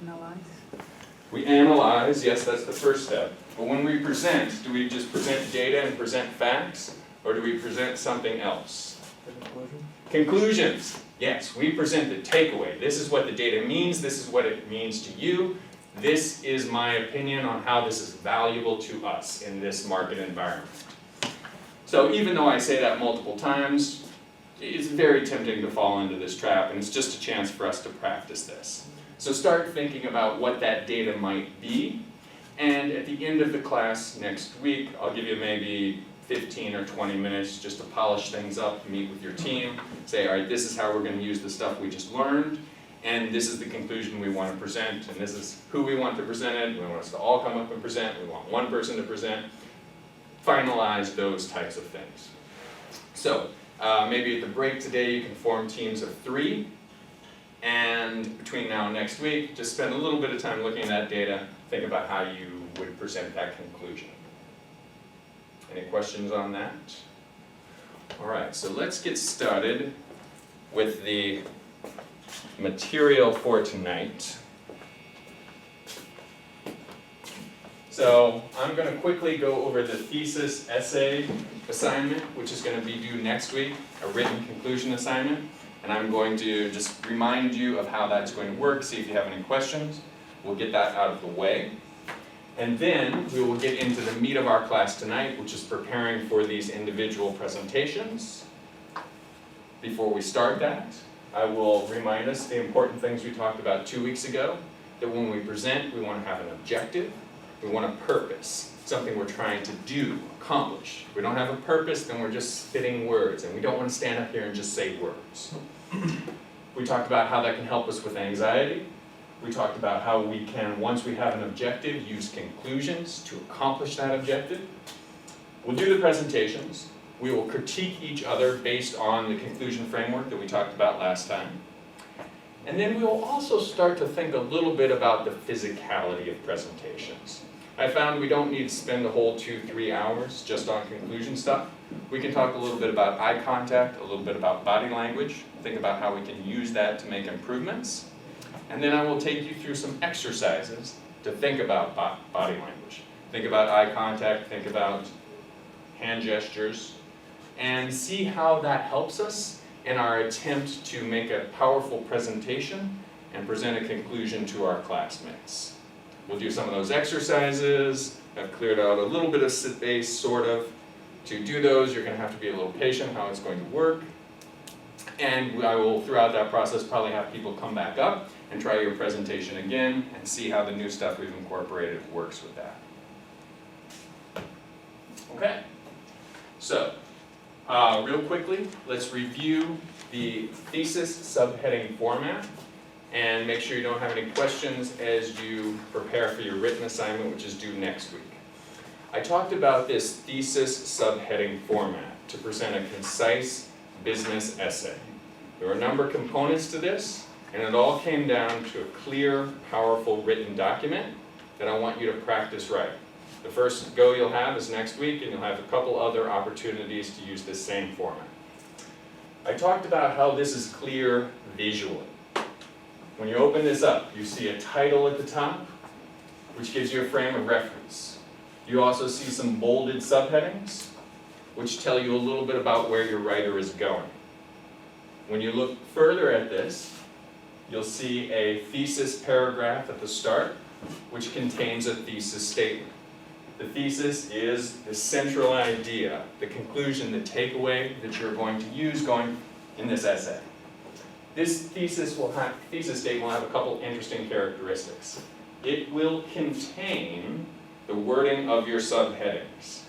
Analyze. We analyze, yes, that's the first step. But when we present, do we just present data and present facts, or do we present something else? Conclusions. Yes, we present the takeaway. This is what the data means, this is what it means to you. This is my opinion on how this is valuable to us in this market environment. So even though I say that multiple times, it's very tempting to fall into this trap, and it's just a chance for us to practice this. So start thinking about what that data might be, and at the end of the class next week, I'll give you maybe 15 or 20 minutes just to polish things up, meet with your team, say, all right, this is how we're going to use the stuff we just learned, and this is the conclusion we want to present, and this is who we want to present it. We want us to all come up and present. We want one person to present. Finalize those types of things. So maybe at the break today, you can form teams of 3, and between now and next week, just spend a little bit of time looking at that data, think about how you would present that conclusion. Any questions on that? All right, so let's get started with the material for tonight. So I'm going to quickly go over the thesis essay assignment, which is going to be due next week, a written conclusion assignment. And I'm going to just remind you of how that's going to work, see if you have any questions. We'll get that out of the way. And then we will get into the meat of our class tonight, which is preparing for these individual presentations. Before we start that, I will remind us the important things we talked about 2 weeks ago, that when we present, we want to have an objective, we want a purpose, something we're trying to do, accomplish. If we don't have a purpose, then we're just spitting words, and we don't want to stand up here and just say words. We talked about how that can help us with anxiety. We talked about how we can, once we have an objective, use conclusions to accomplish that objective. We'll do the presentations. We will critique each other based on the conclusion framework that we talked about last time. And then we will also start to think a little bit about the physicality of presentations. I found we don't need to spend the whole 2-3 hours just on conclusion stuff. We can talk a little bit about eye contact, a little bit about body language, think about how we can use that to make improvements. And then I will take you through some exercises to think about body language. Think about eye contact, think about hand gestures, and see how that helps us in our attempt to make a powerful presentation and present a conclusion to our classmates. We'll do some of those exercises. I've cleared out a little bit of space, sort of. To do those, you're going to have to be a little patient how it's going to work. And I will, throughout that process, probably have people come back up and try your presentation again and see how the new stuff we've incorporated works with that. Okay, so real quickly, let's review the thesis subheading format and make sure you don't have any questions as you prepare for your written assignment, which is due next week. I talked about this thesis subheading format to present a concise business essay. There are a number of components to this, and it all came down to a clear, powerful written document that I want you to practice write. The first go you'll have is next week, and you'll have a couple other opportunities to use this same format. I talked about how this is clear visually. When you open this up, you see a title at the top, which gives you a frame of reference. You also see some bolded subheadings, which tell you a little bit about where your writer is going. When you look further at this, you'll see a thesis paragraph at the start, which contains a thesis statement. The thesis is the central idea, the conclusion, the takeaway that you're going to use going in this essay. This thesis statement will have a couple interesting characteristics. It will contain the wording of your subheadings.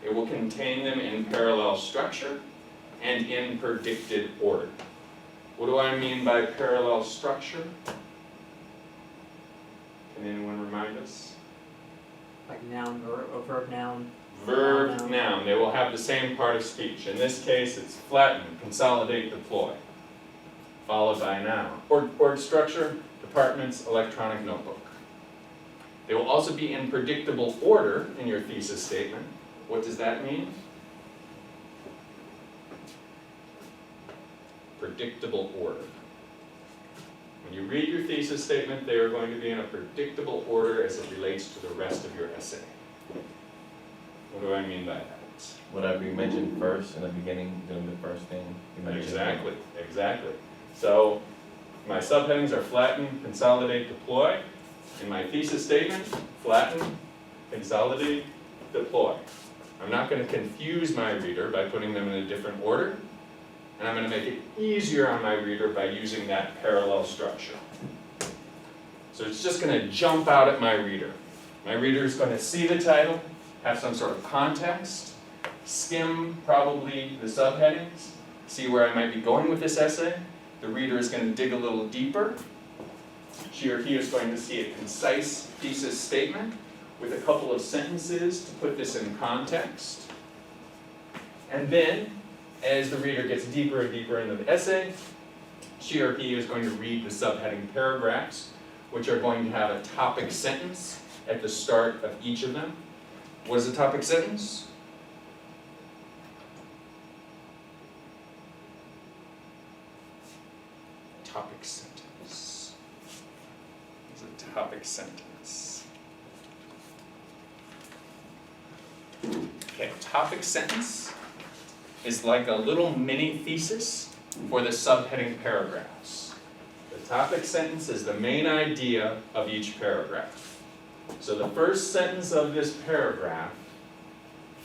It will contain them in parallel structure and in predicted order. What do I mean by parallel structure? Can anyone remind us? Like noun or verb noun. Verb, noun. They will have the same part of speech. In this case, it's flatten, consolidate, deploy, followed by a noun. Org structure, departments, electronic notebook. They will also be in predictable order in your thesis statement. What does that mean? Predictable order. When you read your thesis statement, they are going to be in a predictable order as it relates to the rest of your essay. What do I mean by that? Whatever you mentioned first in the beginning, doing the first thing you mentioned. Exactly, exactly. So my subheadings are flatten, consolidate, deploy. In my thesis statement, flatten, consolidate, deploy. I'm not going to confuse my reader by putting them in a different order, and I'm going to make it easier on my reader by using that parallel structure. So it's just going to jump out at my reader. My reader is going to see the title, have some sort of context, skim probably the subheadings, see where I might be going with this essay. The reader is going to dig a little deeper. She or he is going to see a concise thesis statement with a couple of sentences to put this in context. And then, as the reader gets deeper and deeper into the essay, she or he is going to read the subheading paragraphs, which are going to have a topic sentence at the start of each of them. What is a topic sentence? Topic sentence. What is a topic sentence? Okay, topic sentence is like a little mini thesis for the subheading paragraphs. The topic sentence is the main idea of each paragraph. So the first sentence of this paragraph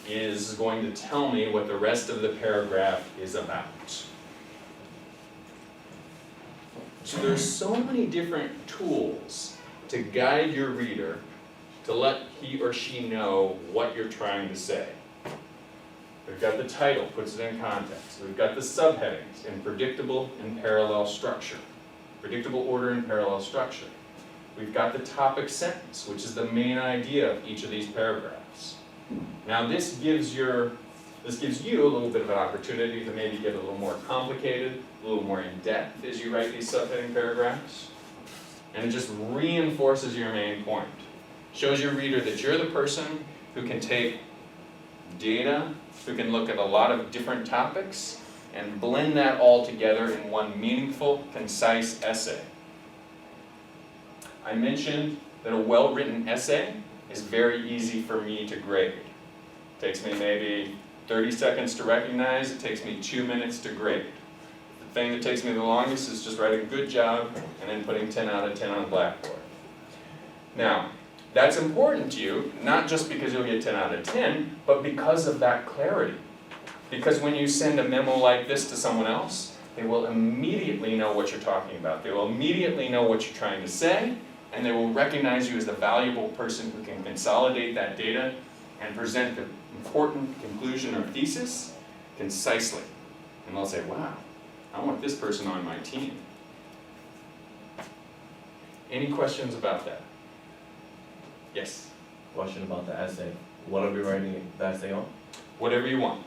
is going to tell me what the rest of the paragraph is about. So there's so many different tools to guide your reader to let he or she know what you're trying to say. We've got the title, puts it in context. We've got the subheadings in predictable and parallel structure. Predictable order and parallel structure. We've got the topic sentence, which is the main idea of each of these paragraphs. Now this gives you a little bit of an opportunity to maybe get a little more complicated, a little more in-depth as you write these subheading paragraphs. And it just reinforces your main point. Shows your reader that you're the person who can take data, who can look at a lot of different topics, and blend that all together in one meaningful, concise essay. I mentioned that a well-written essay is very easy for me to grade. It takes me maybe 30 seconds to recognize, it takes me 2 minutes to grade. The thing that takes me the longest is just writing a good job and then putting 10 out of 10 on Blackboard. Now, that's important to you, not just because you'll get 10 out of 10, but because of that clarity. Because when you send a memo like this to someone else, they will immediately know what you're talking about. They will immediately know what you're trying to say, and they will recognize you as the valuable person who can consolidate that data and present the important conclusion or thesis concisely. And they'll say, wow, I want this person on my team. Any questions about that? Yes? Question about the essay. What are we writing the essay on? Whatever you want.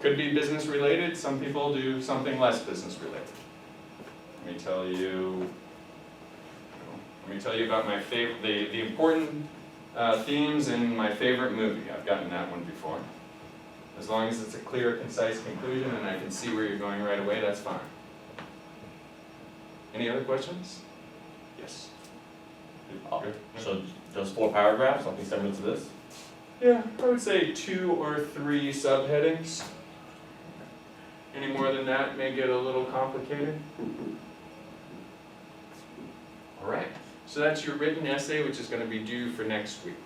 Could be business related, some people do something less business related. Let me tell you about my favorite, the important themes in my favorite movie. I've gotten that one before. As long as it's a clear, concise conclusion and I can see where you're going right away, that's fine. Any other questions? Yes? Good? So just 4 paragraphs, something similar to this? Yeah, I would say 2 or 3 subheadings. Any more than that may get a little complicated. All right, so that's your written essay, which is going to be due for next week.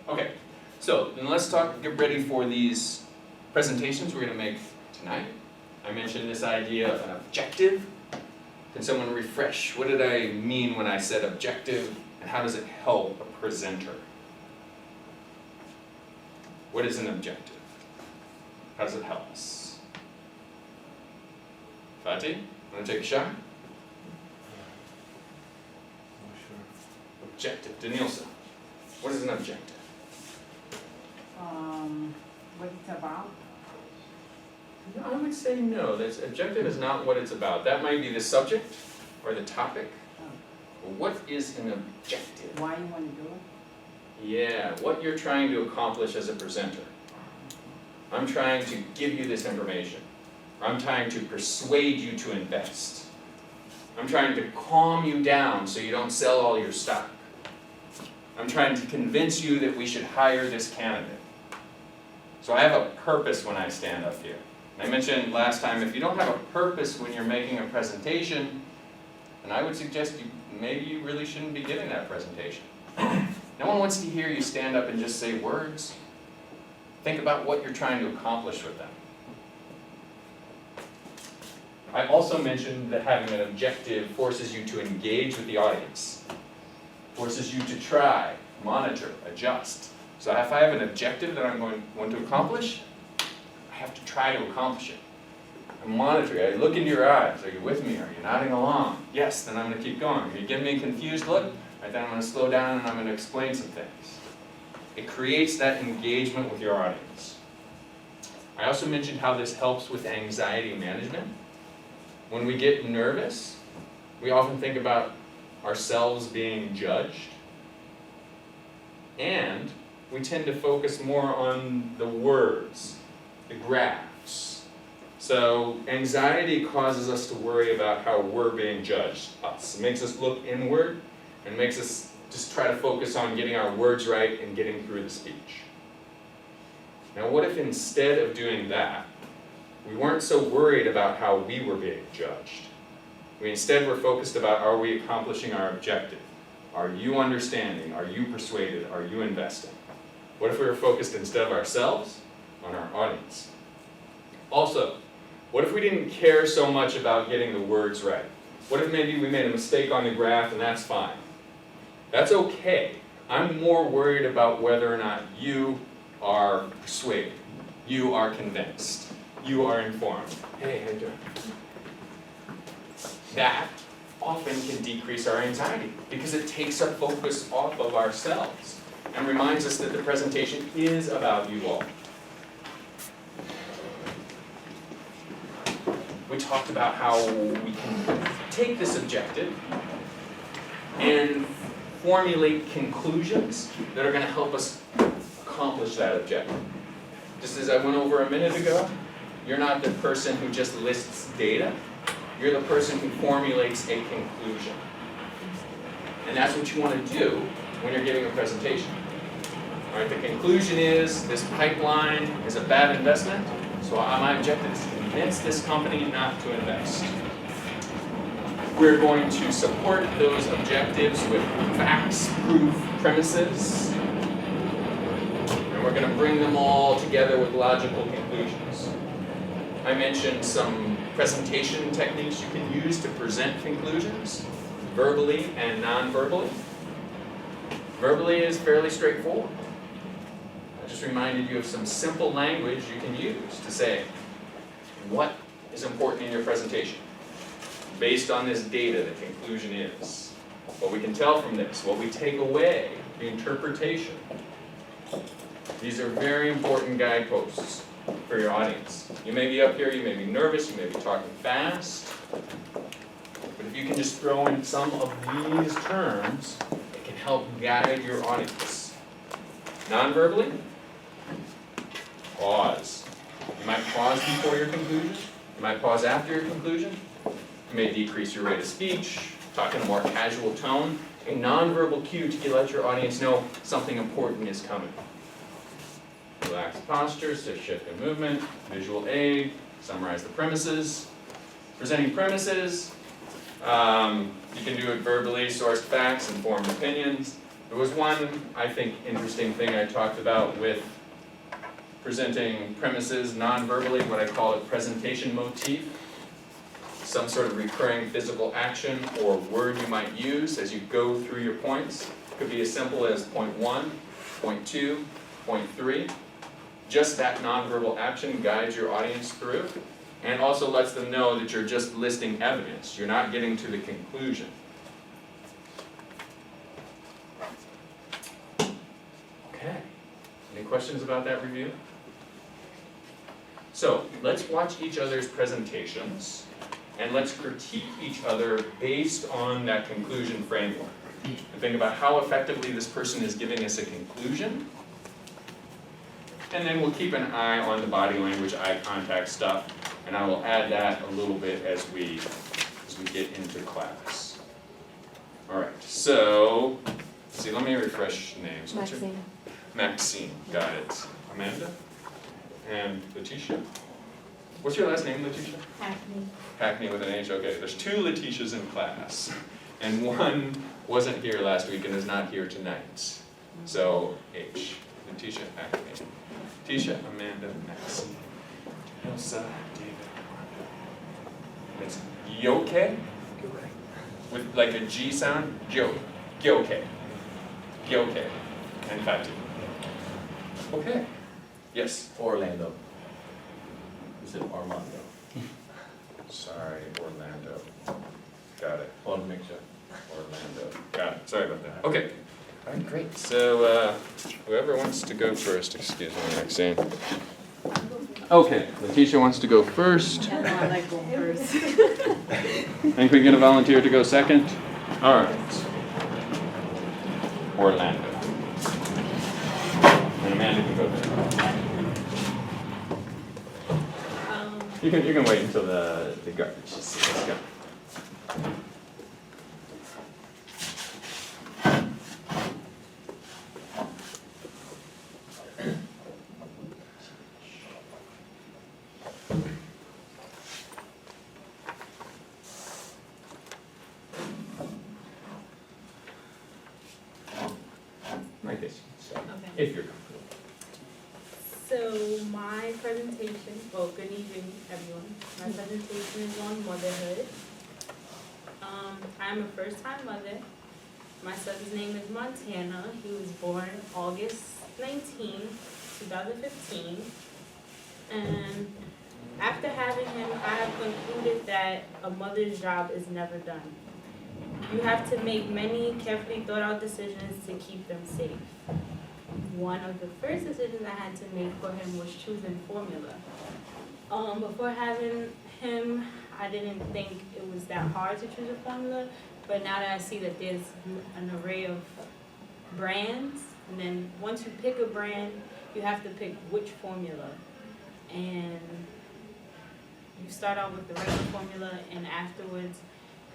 Okay, so then let's get ready for these presentations we're going to make tonight. I mentioned this idea of an objective. Can someone refresh? What did I mean when I said objective, and how does it help a presenter? What is an objective? How does it help us? Fatih, want to take a shot? Objective. Danielson, what is an objective? What it's about? No, I would say no. That's, objective is not what it's about. That might be the subject or the topic. But what is an objective? Why you want to do it? Yeah, what you're trying to accomplish as a presenter. I'm trying to give you this information. or I'm trying to persuade you to invest. I'm trying to calm you down so you don't sell all your stock. I'm trying to convince you that we should hire this candidate. So I have a purpose when I stand up here. And I mentioned last time, if you don't have a purpose when you're making a presentation, then I would suggest maybe you really shouldn't be giving that presentation. No one wants to hear you stand up and just say words. Think about what you're trying to accomplish with them. I also mentioned that having an objective forces you to engage with the audience, forces you to try, monitor, adjust. So if I have an objective that I'm going to accomplish, I have to try to accomplish it. I'm monitoring. I look into your eyes. Are you with me? Are you nodding along? Yes, then I'm going to keep going. Are you giving me a confused look? Right, then I'm going to slow down and I'm going to explain some things. It creates that engagement with your audience. I also mentioned how this helps with anxiety management. When we get nervous, we often think about ourselves being judged, and we tend to focus more on the words, the graphs. So anxiety causes us to worry about how we're being judged, us. It makes us look inward and makes us just try to focus on getting our words right and getting through the speech. Now what if instead of doing that, we weren't so worried about how we were being judged? We instead were focused about, are we accomplishing our objective? Are you understanding? Are you persuaded? Are you investing? What if we were focused instead of ourselves on our audience? Also, what if we didn't care so much about getting the words right? What if maybe we made a mistake on the graph and that's fine? That's okay. I'm more worried about whether or not you are persuaded, you are convinced, you are informed. Hey, how you doing? That often can decrease our anxiety because it takes our focus off of ourselves and reminds us that the presentation is about you all. We talked about how we can take this objective and formulate conclusions that are going to help us accomplish that objective. Just as I went over a minute ago, you're not the person who just lists data. You're the person who formulates a conclusion. And that's what you want to do when you're giving a presentation. All right, the conclusion is this pipeline is a bad investment, so my objective is to convince this company not to invest. We're going to support those objectives with facts, proof, premises, and we're going to bring them all together with logical conclusions. I mentioned some presentation techniques you can use to present conclusions, verbally and non-verbally. Verbally is fairly straightforward. I just reminded you of some simple language you can use to say what is important in your presentation. Based on this data, the conclusion is. What we can tell from this, what we take away, the interpretation. These are very important guideposts for your audience. You may be up here, you may be nervous, you may be talking fast, but if you can just throw in some of these terms, it can help guide your audience. Non-verbally, pause. You might pause before your conclusion, you might pause after your conclusion, you may decrease your rate of speech, talk in a more casual tone, a non-verbal cue to let your audience know something important is coming. Relaxed postures to shift in movement, visual aid, summarize the premises. Presenting premises, you can do it verbally, sourced facts, informed opinions. There was one, I think, interesting thing I talked about with presenting premises non-verbally, what I call a presentation motif. Some sort of recurring physical action or word you might use as you go through your points. It could be as simple as point 1, point 2, point 3. Just that nonverbal action guides your audience through and also lets them know that you're just listing evidence. You're not getting to the conclusion. Okay. Any questions about that review? So let's watch each other's presentations and let's critique each other based on that conclusion framework. And think about how effectively this person is giving us a conclusion. And then we'll keep an eye on the body language, eye contact stuff. And I will add that a little bit as we get into class. All right, so, let's see, let me refresh names. What's your- Maxine. Maxine, got it. Amanda? And Letitia? What's your last name, Letitia? Hackney. Hackney with an H, okay. There's 2 Letitias in class. And one wasn't here last week and is not here tonight. So, H. Letitia, Hackney. Tisha, Amanda, Maxine. Elsa, David, Wanda. It's Yoke? With like a G sound? Yoke. Yoke. Yoke. And Fatu. Okay. Yes? Orlando. You said Armando. Sorry, Orlando. Got it. Want to make sure. Orlando. Got it. Sorry about that. Okay. All right, great. So, whoever wants to go first, excuse me, Maxine. Okay, Letitia wants to go first. I like going first. Think we get a volunteer to go second? All right. Orlando. And Amanda can go there. You can wait until the garbage is, let's go. Like this, so, if you're comfortable. So my presentation, well, good evening, everyone. My presentation is on motherhood. I'm a first-time mother. My son's name is Montana. He was born August 19, 2015. And after having him, I have concluded that a mother's job is never done. You have to make many carefully thought out decisions to keep them safe. One of the first decisions I had to make for him was choosing formula. Before having him, I didn't think it was that hard to choose a formula, but now that I see that there's an array of brands, and then once you pick a brand, you have to pick which formula. And you start out with the regular formula, and afterwards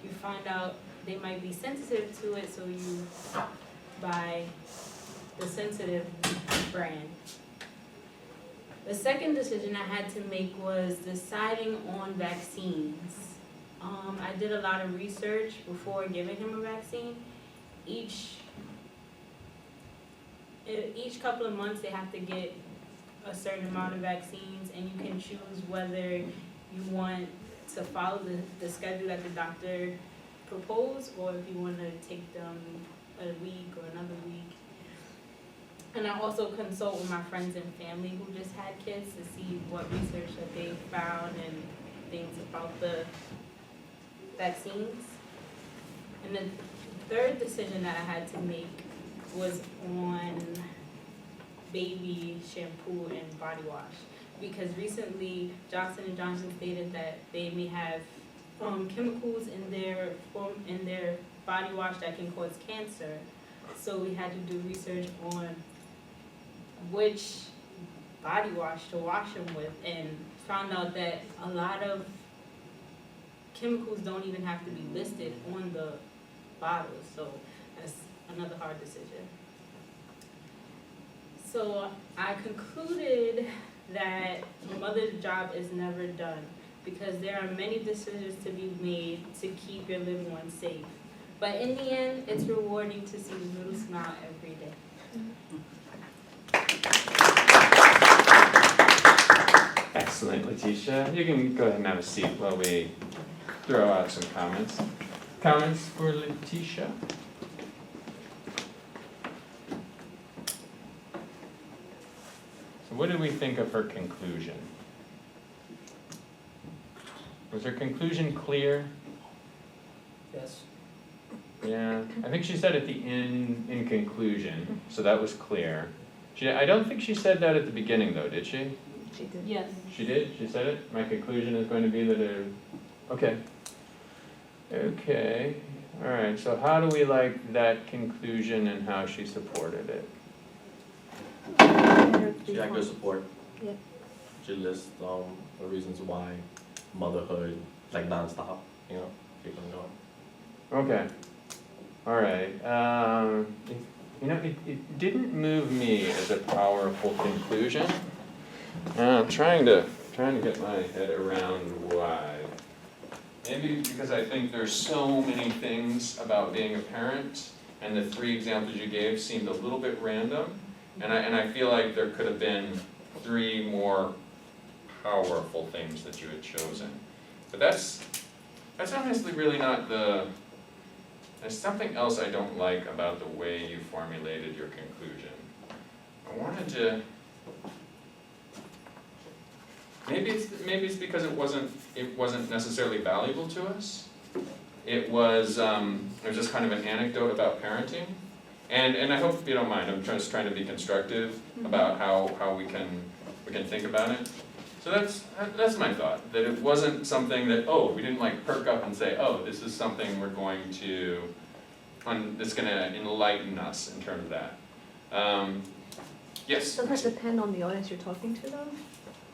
you find out they might be sensitive to it, so you buy the sensitive brand. The second decision I had to make was deciding on vaccines. I did a lot of research before giving him a vaccine. Each couple of months they have to get a certain amount of vaccines, and you can choose whether you want to follow the schedule that the doctor proposed, or if you want to take them a week or another week. And I also consult with my friends and family who just had kids to see what research that they found and things about the vaccines. And the third decision that I had to make was on baby shampoo and body wash, because recently Johnson & Johnson stated that they may have chemicals in their body wash that can cause cancer. So we had to do research on which body wash to wash them with, and found out that a lot of chemicals don't even have to be listed on the bottles. So that's another hard decision. So I concluded that a mother's job is never done, because there are many decisions to be made to keep your little one safe. But in the end, it's rewarding to see the little smile every day. Excellent, Letitia. You can go ahead and have a seat while we throw out some comments. Comments for Letitia? So what did we think of her conclusion? Was her conclusion clear? Yes. Yeah, I think she said at the end, in conclusion, so that was clear. I don't think she said that at the beginning though, did she? She did. Yes. She did? She said it? My conclusion is going to be that okay. Okay, all right, so how do we like that conclusion and how she supported it? Should I go support? Yeah. should list the reasons why motherhood, like nonstop, you know, keep on going. Okay, all right. You know, it didn't move me as a powerful conclusion. I'm trying to get my head around why. Maybe because I think there's so many things about being a parent, and the 3 examples you gave seemed a little bit random, and I feel like there could have been 3 more powerful things that you had chosen. But that's honestly really not the. There's something else I don't like about the way you formulated your conclusion. I wanted to. Maybe it's because it wasn't necessarily valuable to us. It was just kind of an anecdote about parenting, and I hope you don't mind. I'm just trying to be constructive about how we can think about it. So that's my thought. That it wasn't something that we didn't like perk up and say, this is something we're going to that's going to enlighten us in terms of that. Yes. Sometimes depend on the audience you're talking to, though.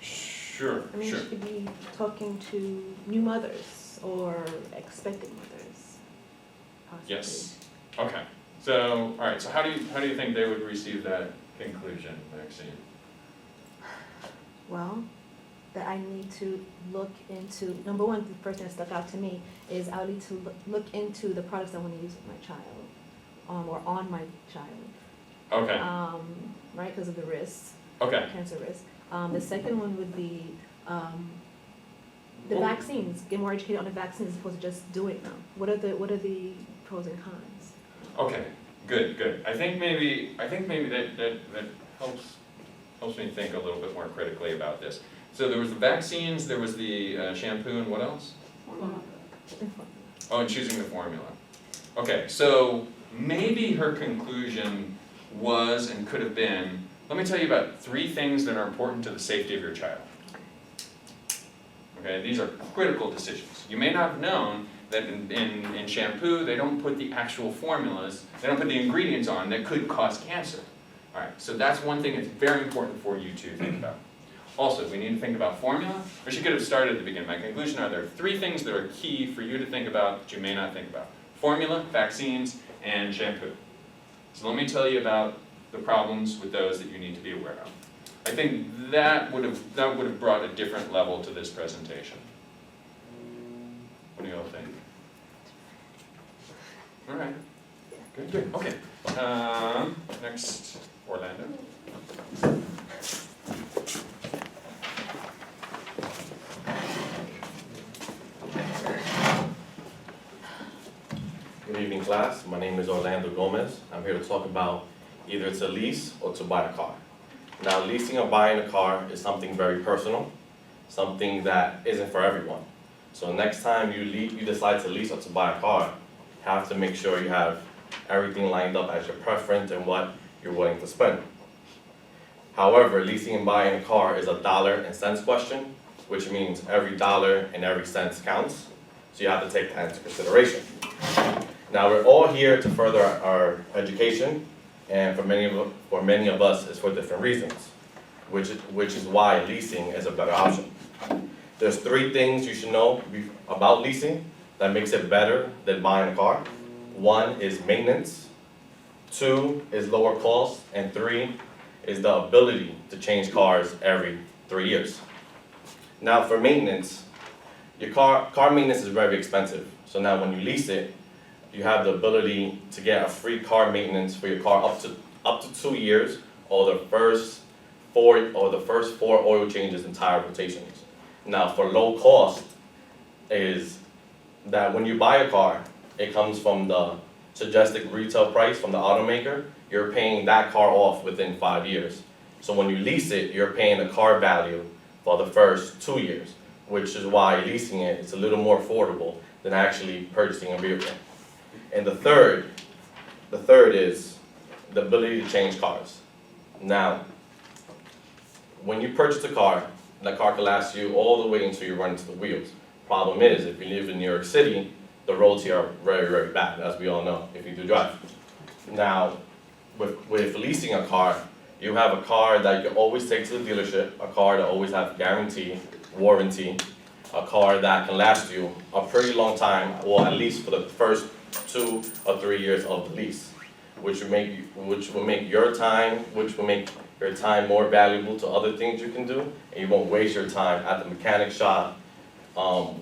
Sure. I mean, you could be talking to new mothers or expected mothers, possibly. Yes. Okay. So, all right. So, how do you think they would receive that conclusion, Maxine? Well, that I need to look into, number one, the first thing that stuck out to me is I need to look into the products I want to use with my child, or on my child. Okay. Right, because of the risks, Okay. cancer risk. The second one would be the Well- vaccines. Get more educated on the vaccines as opposed to just doing them. What are the pros and cons? Okay. Good. I think maybe that helps me think a little bit more critically about this. So there was the vaccines, there was the shampoo, and what else? Oh, and choosing the formula. Okay, so maybe her conclusion was and could have been, let me tell you about 3 things that are important to the safety of your child. Okay, these are critical decisions. You may not have known that in shampoo, they don't put the actual formulas, they don't put the ingredients on that could cause cancer. All right, so that's one thing that's very important for you to think about. Also, we need to think about formula, or she could have started at the beginning. My conclusion are there are 3 things that are key for you to think about that you may not think about. Formula, vaccines, and shampoo. So let me tell you about the problems with those that you need to be aware of. I think that would have brought a different level to this presentation. What do you all think? All right. Good. Okay. Next, Orlando. Good evening, class. My name is Orlando Gomez. I'm here to talk about either to lease or to buy a car. Now, leasing or buying a car is something very personal, something that isn't for everyone. So next time you decide to lease or to buy a car, you have to make sure you have everything lined up as your preference and what you're willing to spend. However, leasing and buying a car is a dollar and cents question, which means every dollar and every cent counts. So you have to take that into consideration. Now, we're all here to further our education, and for many of us, it's for different reasons, which is why leasing is a better option. There's 3 things you should know about leasing that makes it better than buying a car. 1 is maintenance, 2 is lower cost, and 3 is the ability to change cars every 3 years. Now, for maintenance, your car maintenance is very expensive. So now when you lease it, you have the ability to get a free car maintenance for your car up to 2 years, or the first 4 oil changes and tire rotations. Now, for low cost is that when you buy a car, it comes from the suggested retail price from the automaker. You're paying that car off within 5 years. So when you lease it, you're paying the car value for the first 2 years, which is why leasing it is a little more affordable than actually purchasing a vehicle. And the third is the ability to change cars. Now, when you purchase a car, that car can last you all the way until you run into the wheels. Problem is, if you live in New York City, the roads here are very, very bad, as we all know, if you do drive. Now, with leasing a car, You have a car that you can always take to the dealership, a car that always has guarantee, warranty, a car that can last you a pretty long time, well, at least for the first 2 or 3 years of the lease, which will make your time more valuable to other things you can do, and you won't waste your time at the mechanic shop,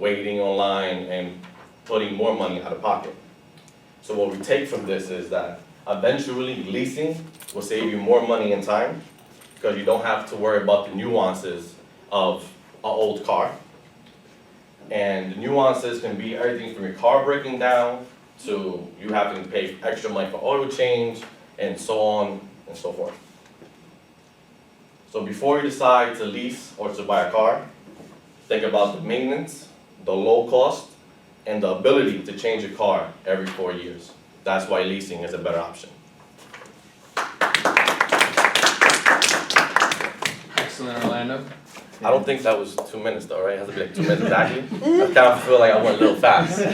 waiting online and putting more money out of pocket. So what we take from this is that eventually leasing will save you more money and time, because you don't have to worry about the nuances of an old car. And the nuances can be everything from your car breaking down to you having to pay extra money for oil change and so on and so forth. So before you decide to lease or to buy a car, think about the maintenance, the low cost, and the ability to change your car every 4 years. That's why leasing is a better option. Excellent, Orlando. I don't think that was 2 minutes though, right? It has to be like 2 minutes exactly. I kind of feel like I went a little fast. I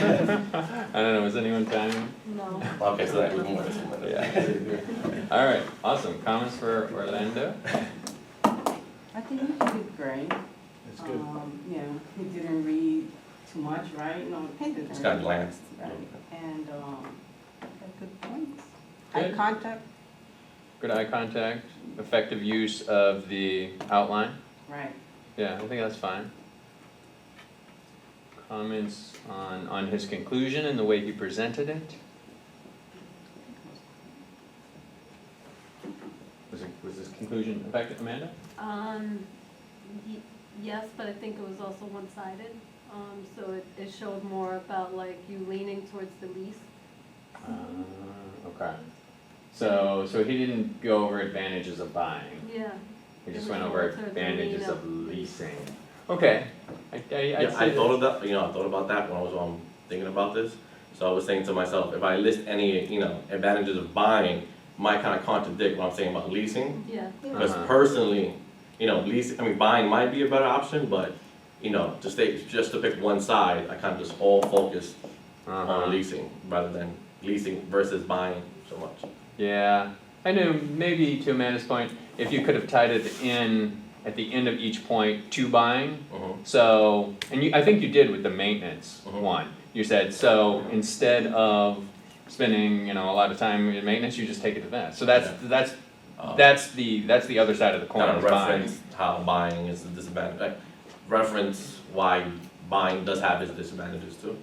don't know, was anyone timing? No. Okay, so that was more than 2 minutes. Yeah. All right, awesome. Comments for Orlando? I think he did great. That's good. Yeah, he didn't read too much, right? No, he didn't. Just kinda glanced. Right, and, had good points. Eye Good. contact, Good eye contact, effective use of the outline. right. Yeah, I think that's fine. Comments on his conclusion and the way he presented it? Was his conclusion effective, Amanda? Yes, but I think it was also one-sided. So it showed more about like you leaning towards the lease. Okay. So he didn't go over advantages of buying. Yeah. He just It went was over more towards the advantages lean of of- leasing. Okay. Yeah, I thought of that, I thought about that when I was thinking about this. So I was saying to myself, if I list any, advantages of buying, might kind of contradict what I'm saying about leasing. Yeah. Because Uh-huh. personally, buying might be a better option, but, just to pick one side, I kind of just all focused Uh-huh. on leasing rather than leasing versus buying so much. Yeah, I knew maybe to Amanda's point, if you could have tied it in at the end of each point to buying. So, and I think you did with the maintenance Mhm. one. You said, so instead of spending, a lot of time in maintenance, you just take it to that. So that's the other side of the coin Kind is of buying. reference how buying is a disadvantage, reference why buying does have its disadvantages too.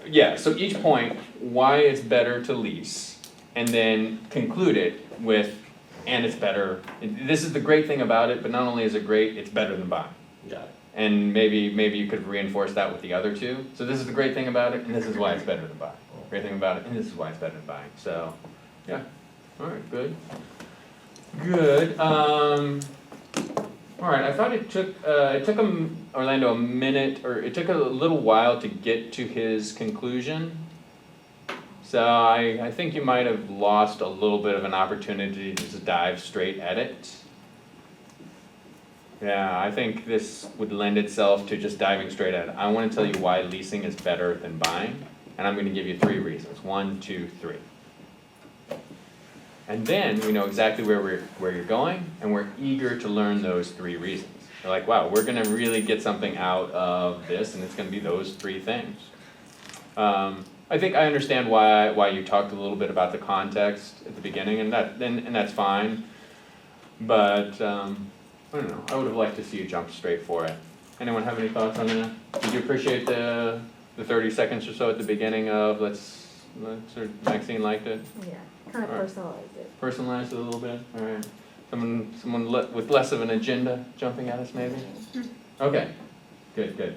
Yeah, so each point, why it's better to lease, and then conclude it with, and it's better. This is the great thing about it, but not only is it great, it's better than buying. Got it. And maybe you could reinforce that with the other two. So this is the great thing about it, and this is why it's better than buying. Great thing about it, and this is why it's better than buying. So, yeah, all right, good. Good. All right, I thought it took Orlando a minute, or it took a little while to get to his conclusion. So I think you might have lost a little bit of an opportunity to just dive straight at it. Yeah, I think this would lend itself to just diving straight at it. I want to tell you why leasing is better than buying, and I'm going to give you 3 reasons. 1, 2, 3. And then we know exactly where you're going, and we're eager to learn those 3 reasons. We're like, wow, we're going to really get something out of this, and it's going to be those 3 things. I think I understand why you talked a little bit about the context at the beginning, and that's fine. But I don't know. I would have liked to see you jump straight for it. Anyone have any thoughts on that? Did you appreciate the 30 seconds or so at the beginning of or Maxine liked it? Yeah, kind of Alright. personalized it. Personalized it a little bit. All right. Someone with less of an agenda jumping at us maybe. Okay. Good. There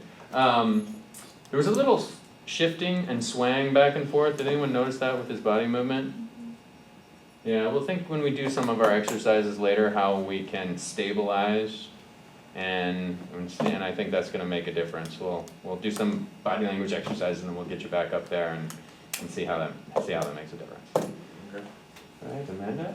was a little shifting and swaying back and forth. Did anyone notice that with his body movement? Yeah, we'll think when we do some of our exercises later how we can stabilize, and I think that's going to make a difference. We'll do some body language exercises and then we'll get you back up there and see how that makes a difference. Okay. All right, Amanda.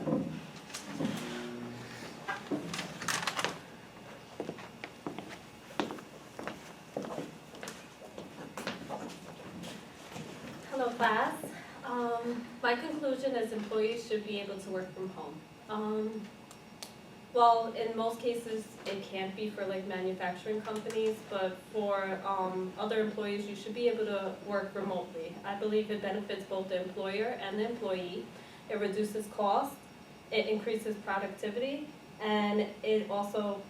Hello class. My conclusion is employees should be able to work from home. Well, in most cases, it can't be for like manufacturing companies, but for other employees, you should be able to work remotely. I believe it benefits both the employer and the employee. It reduces cost, it increases productivity, and it also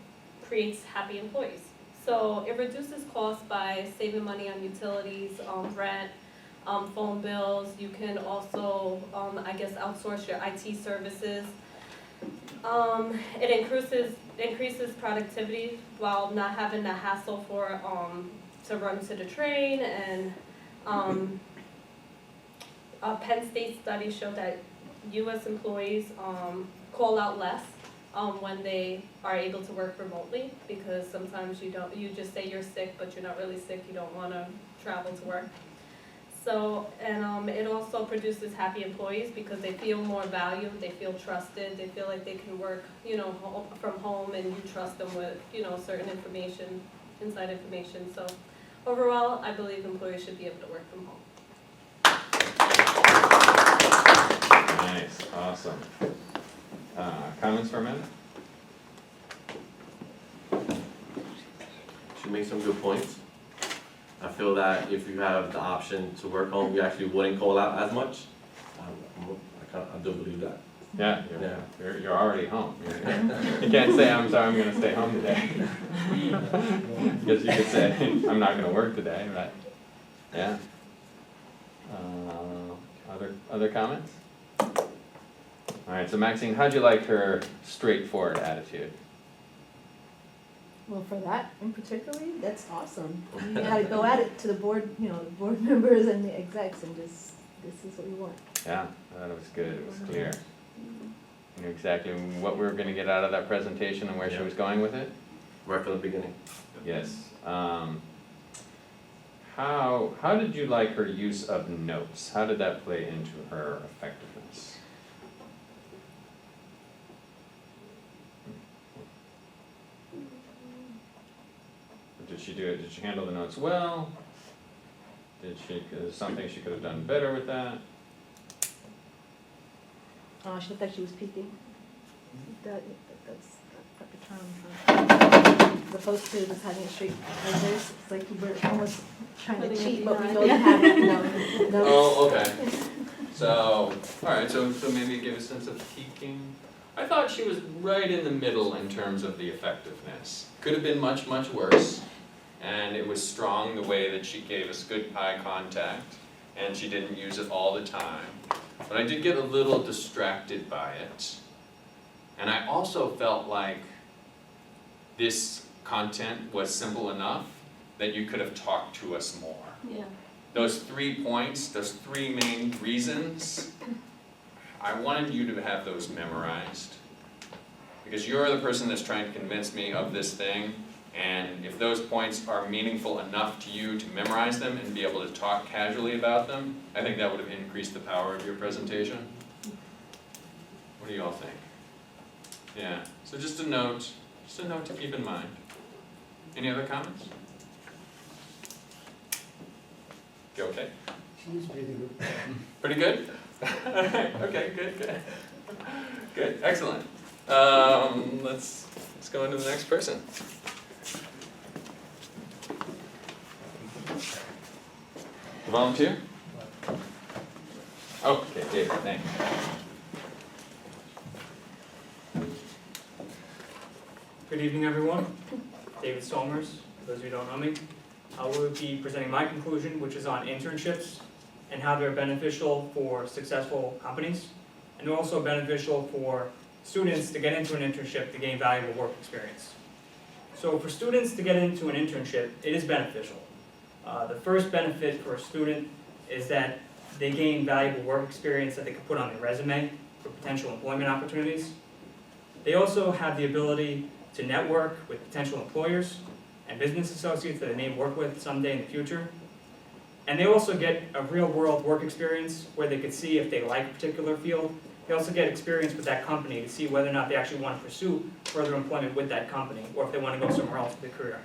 creates happy employees. So it reduces costs by saving money on utilities, rent, phone bills. You can also, I guess, outsource your IT services. It increases productivity while not having the hassle for to run to the train. And a Penn State study showed that U.S. employees call out less when they are able to work remotely, because sometimes you just say you're sick, but you're not really sick. You don't want to travel to work. So, and it also produces happy employees because they feel more valued, they feel trusted, they feel like they can work, from home, and you trust them with, certain information, inside information. So overall, I believe employees should be able to work from home. Nice, awesome. Comments for Amanda? She made some good points. I feel that if you have the option to work home, you actually wouldn't call out as much. I do believe that. Yeah, Yeah. you're already home. You can't say, I'm sorry, I'm gonna stay home today. Because you could say, I'm not gonna work today, right? Yeah. Other comments? Alright, so Maxine, how'd you like her straightforward attitude? Well, for that in particularly, that's awesome. You gotta go at it to the board, board members and the execs and just, this is what we want. Yeah, I thought it was good, it was clear. You knew exactly what we were gonna get out of that presentation and where she was going with it? Right from the beginning. Yes. How did you like her use of notes? How did that play into her effectiveness? Did she do it? Did she handle the notes well? Is there something she could have done better with that? She looked like she was peeking. That's not the term. As opposed to just having it straight like this, it's like you were almost trying to Putting it cheat, but we behind. know you have it, no. Oh, okay. So, alright, so maybe give a sense of peaking. I thought she was right in the middle in terms of the effectiveness. Could have been much, much worse. And it was strong the way that she gave us good eye contact, and she didn't use it all the time. But I did get a little distracted by it. And I also felt like this content was simple enough that you could have talked to us more. Yeah. Those 3 points, those 3 main reasons, I wanted you to have those memorized. Because you're the person that's trying to convince me of this thing, and if those points are meaningful enough to you to memorize them and be able to talk casually about them, I think that would have increased the power of your presentation. What do you all think? Yeah, so just a note to keep in mind. Any other comments? You okay? She's pretty good. Pretty good? Okay, good. Good, excellent. Let's go into the next person. Volunteer? Oh, okay, David, thanks. Good evening, everyone. David Somers, for those of you who don't know me. I will be presenting my conclusion, which is on internships and how they're beneficial for successful companies, and they're also beneficial for students to get into an internship to gain valuable work experience. So for students to get into an internship, it is beneficial. The first benefit for a student is that they gain valuable work experience that they can put on their resume for potential employment opportunities. They also have the ability to network with potential employers and business associates that they may work with someday in the future. And they also get a real-world work experience where they could see if they like a particular field. They also get experience with that company to see whether or not they actually want to pursue further employment with that company, or if they want to go somewhere else with their career.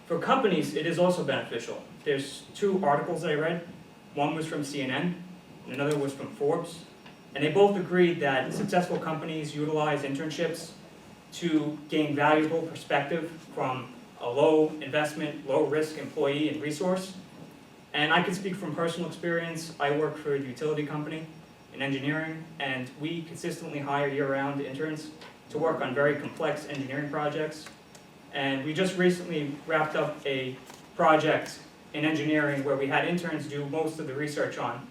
For companies, it is also beneficial. There's 2 articles that I read. One was from CNN, and another was from Forbes. And they both agreed that successful companies utilize internships to gain valuable perspective from a low investment, low risk employee and resource. And I can speak from personal experience. I work for a utility company in engineering, and we consistently hire year-round interns to work on very complex engineering projects. And we just recently wrapped up a project in engineering where we had interns do most of the research on.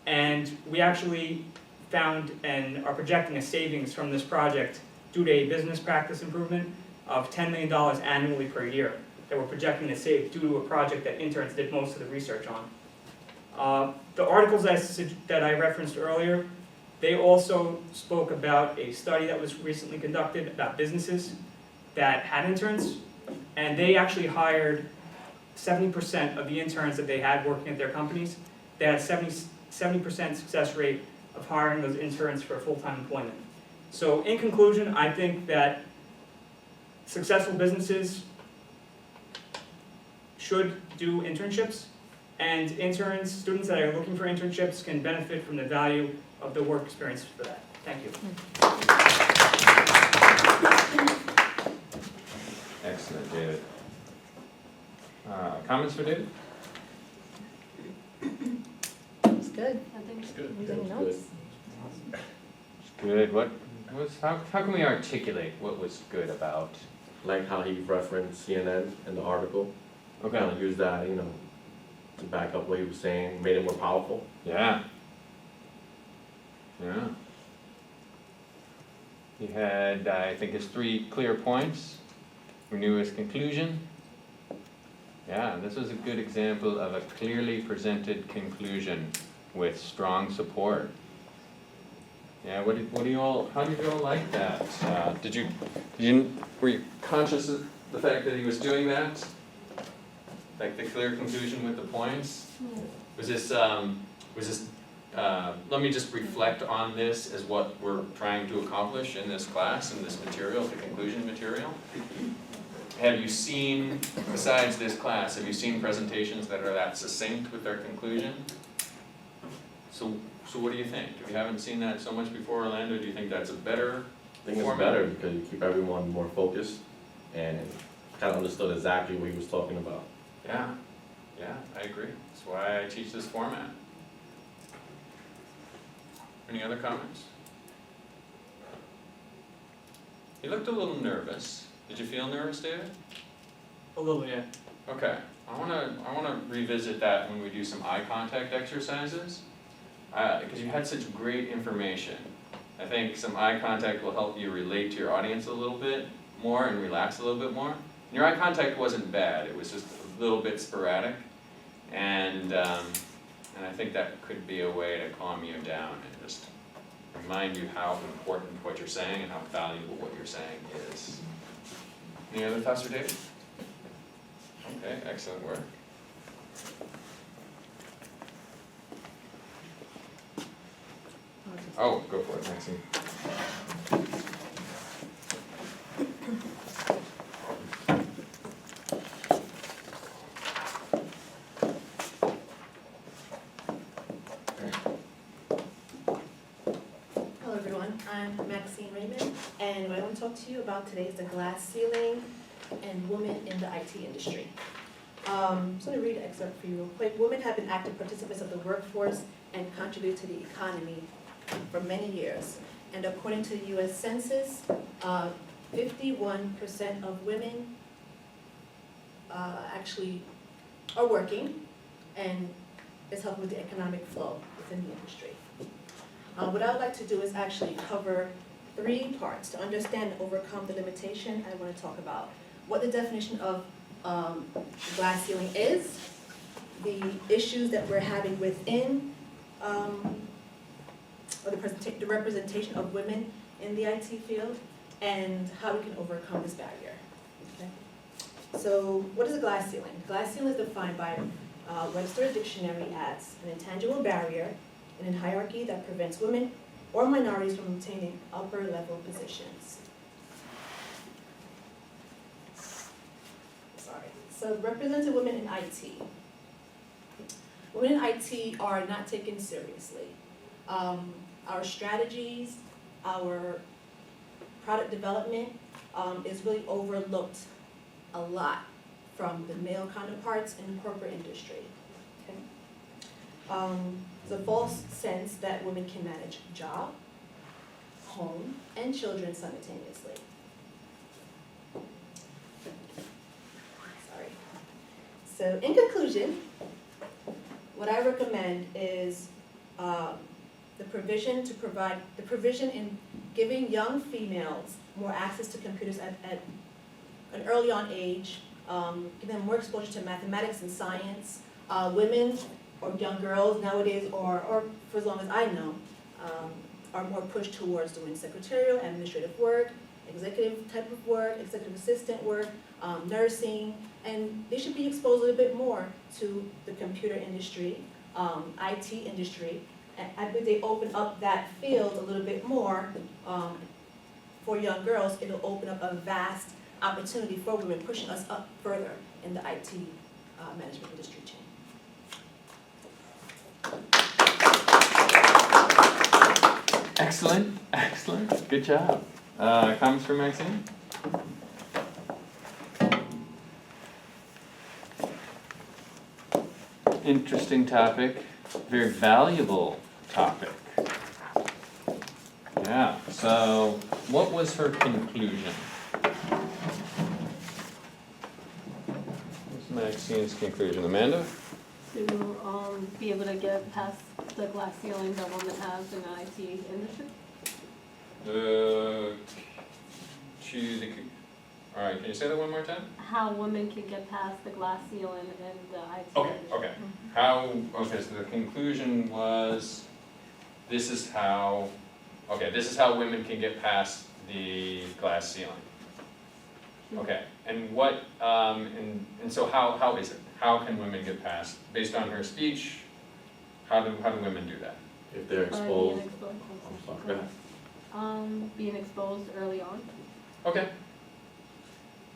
And we actually found and are projecting a savings from this project due to a business practice improvement of $10 million annually per year that we're projecting to save due to a project that interns did most of the research on. The articles that I referenced earlier, they also spoke about a study that was recently conducted about businesses that had interns, and they actually hired 70% of the interns that they had working at their companies. They had a 70% success rate of hiring those interns for full-time employment. So in conclusion, I think that successful businesses should do internships, and interns, students that are looking for internships can benefit from the value of the work experience for that. Thank you. Excellent, David. Comments for David? It's good. It's good. Any It's notes? good. Good. What was, how can we articulate what was good about? Like how he referenced CNN in the article. Kind of use that, you know, to back up what he was saying, made it more powerful. Yeah. Yeah. He had, I think, his 3 clear points. Renew his conclusion. Yeah, this was a good example of a clearly presented conclusion with strong support. Yeah, what do you all, how did you all like that? Were you conscious of the fact that he was doing that? Like the clear conclusion with the points? Was this, let me just reflect on this as what we're trying to accomplish in this class, in this material, the conclusion material. Have you seen, besides this class, have you seen presentations that are that succinct with their conclusion? So what do you think? If you haven't seen that so much before, Orlando, do you think that's a better? I think it's Format. better because you keep everyone more focused and kind of understood exactly what he was talking about. Yeah, I agree. That's why I teach this format. Any other comments? You looked a little nervous. Did you feel nervous, David? A little, yeah. Okay, I wanna revisit that when we do some eye contact exercises, because you had such great information. I think some eye contact will help you relate to your audience a little bit more and relax a little bit more. And your eye contact wasn't bad, it was just a little bit sporadic, and I think that could be a way to calm you down and just remind you how important what you're saying and how valuable what you're saying is. Any other thoughts for David? Okay, excellent work. Oh, go for it, Maxine. Hello everyone, I'm Maxine Raymond, and what I want to talk to you about today is the glass ceiling and women in the IT industry. I'm just going to read an excerpt for you real quick. Women have been active participants of the workforce and contribute to the economy for many years. And according to the U.S. Census, 51% of women actually are working, and it's helping with the economic flow within the industry. What I would like to do is actually cover 3 parts to understand and overcome the limitation. I want to talk about what the definition of glass ceiling is, the issues that we're having within, or the representation of women in the IT field, and how we can overcome this barrier. Okay? So what is a glass ceiling? Glass ceiling is defined by Webster's Dictionary as an intangible barrier in a hierarchy that prevents women or minorities from obtaining upper level positions. Sorry. So represented women in IT. women in IT are not taken seriously. Our strategies, our product development is really overlooked a lot from the male counterparts in the corporate industry. Okay? There's a false sense that women can manage job, home, and children simultaneously. Sorry. So in conclusion, what I recommend is the provision in giving young females more access to computers at an early on age, give them more exposure to mathematics and science. Women or young girls nowadays, or for as long as I know, are more pushed towards doing secretarial, administrative work, executive type of work, executive assistant work, nursing, and they should be exposed a little bit more to the computer industry, IT industry. And I believe they open up that field a little bit more for young girls. It'll open up a vast opportunity for women, pushing us up further in the IT management industry chain. Excellent, excellent, good job. Comments from Maxine? Interesting topic, very valuable topic. Yeah, so what was her conclusion? What's Maxine's conclusion? Amanda? To be able to get past the glass ceiling that women have in the IT industry. All right, can you say that one more time? How women can get past the glass ceiling in the IT Okay, industry. okay. So the conclusion was, this is how women can get past the glass ceiling. Okay, and what, and so how is it? How can women get past, based on her speech, how do women do that? If they're Being exposed, exposed. I'm sorry, go ahead. Being exposed early on. Okay.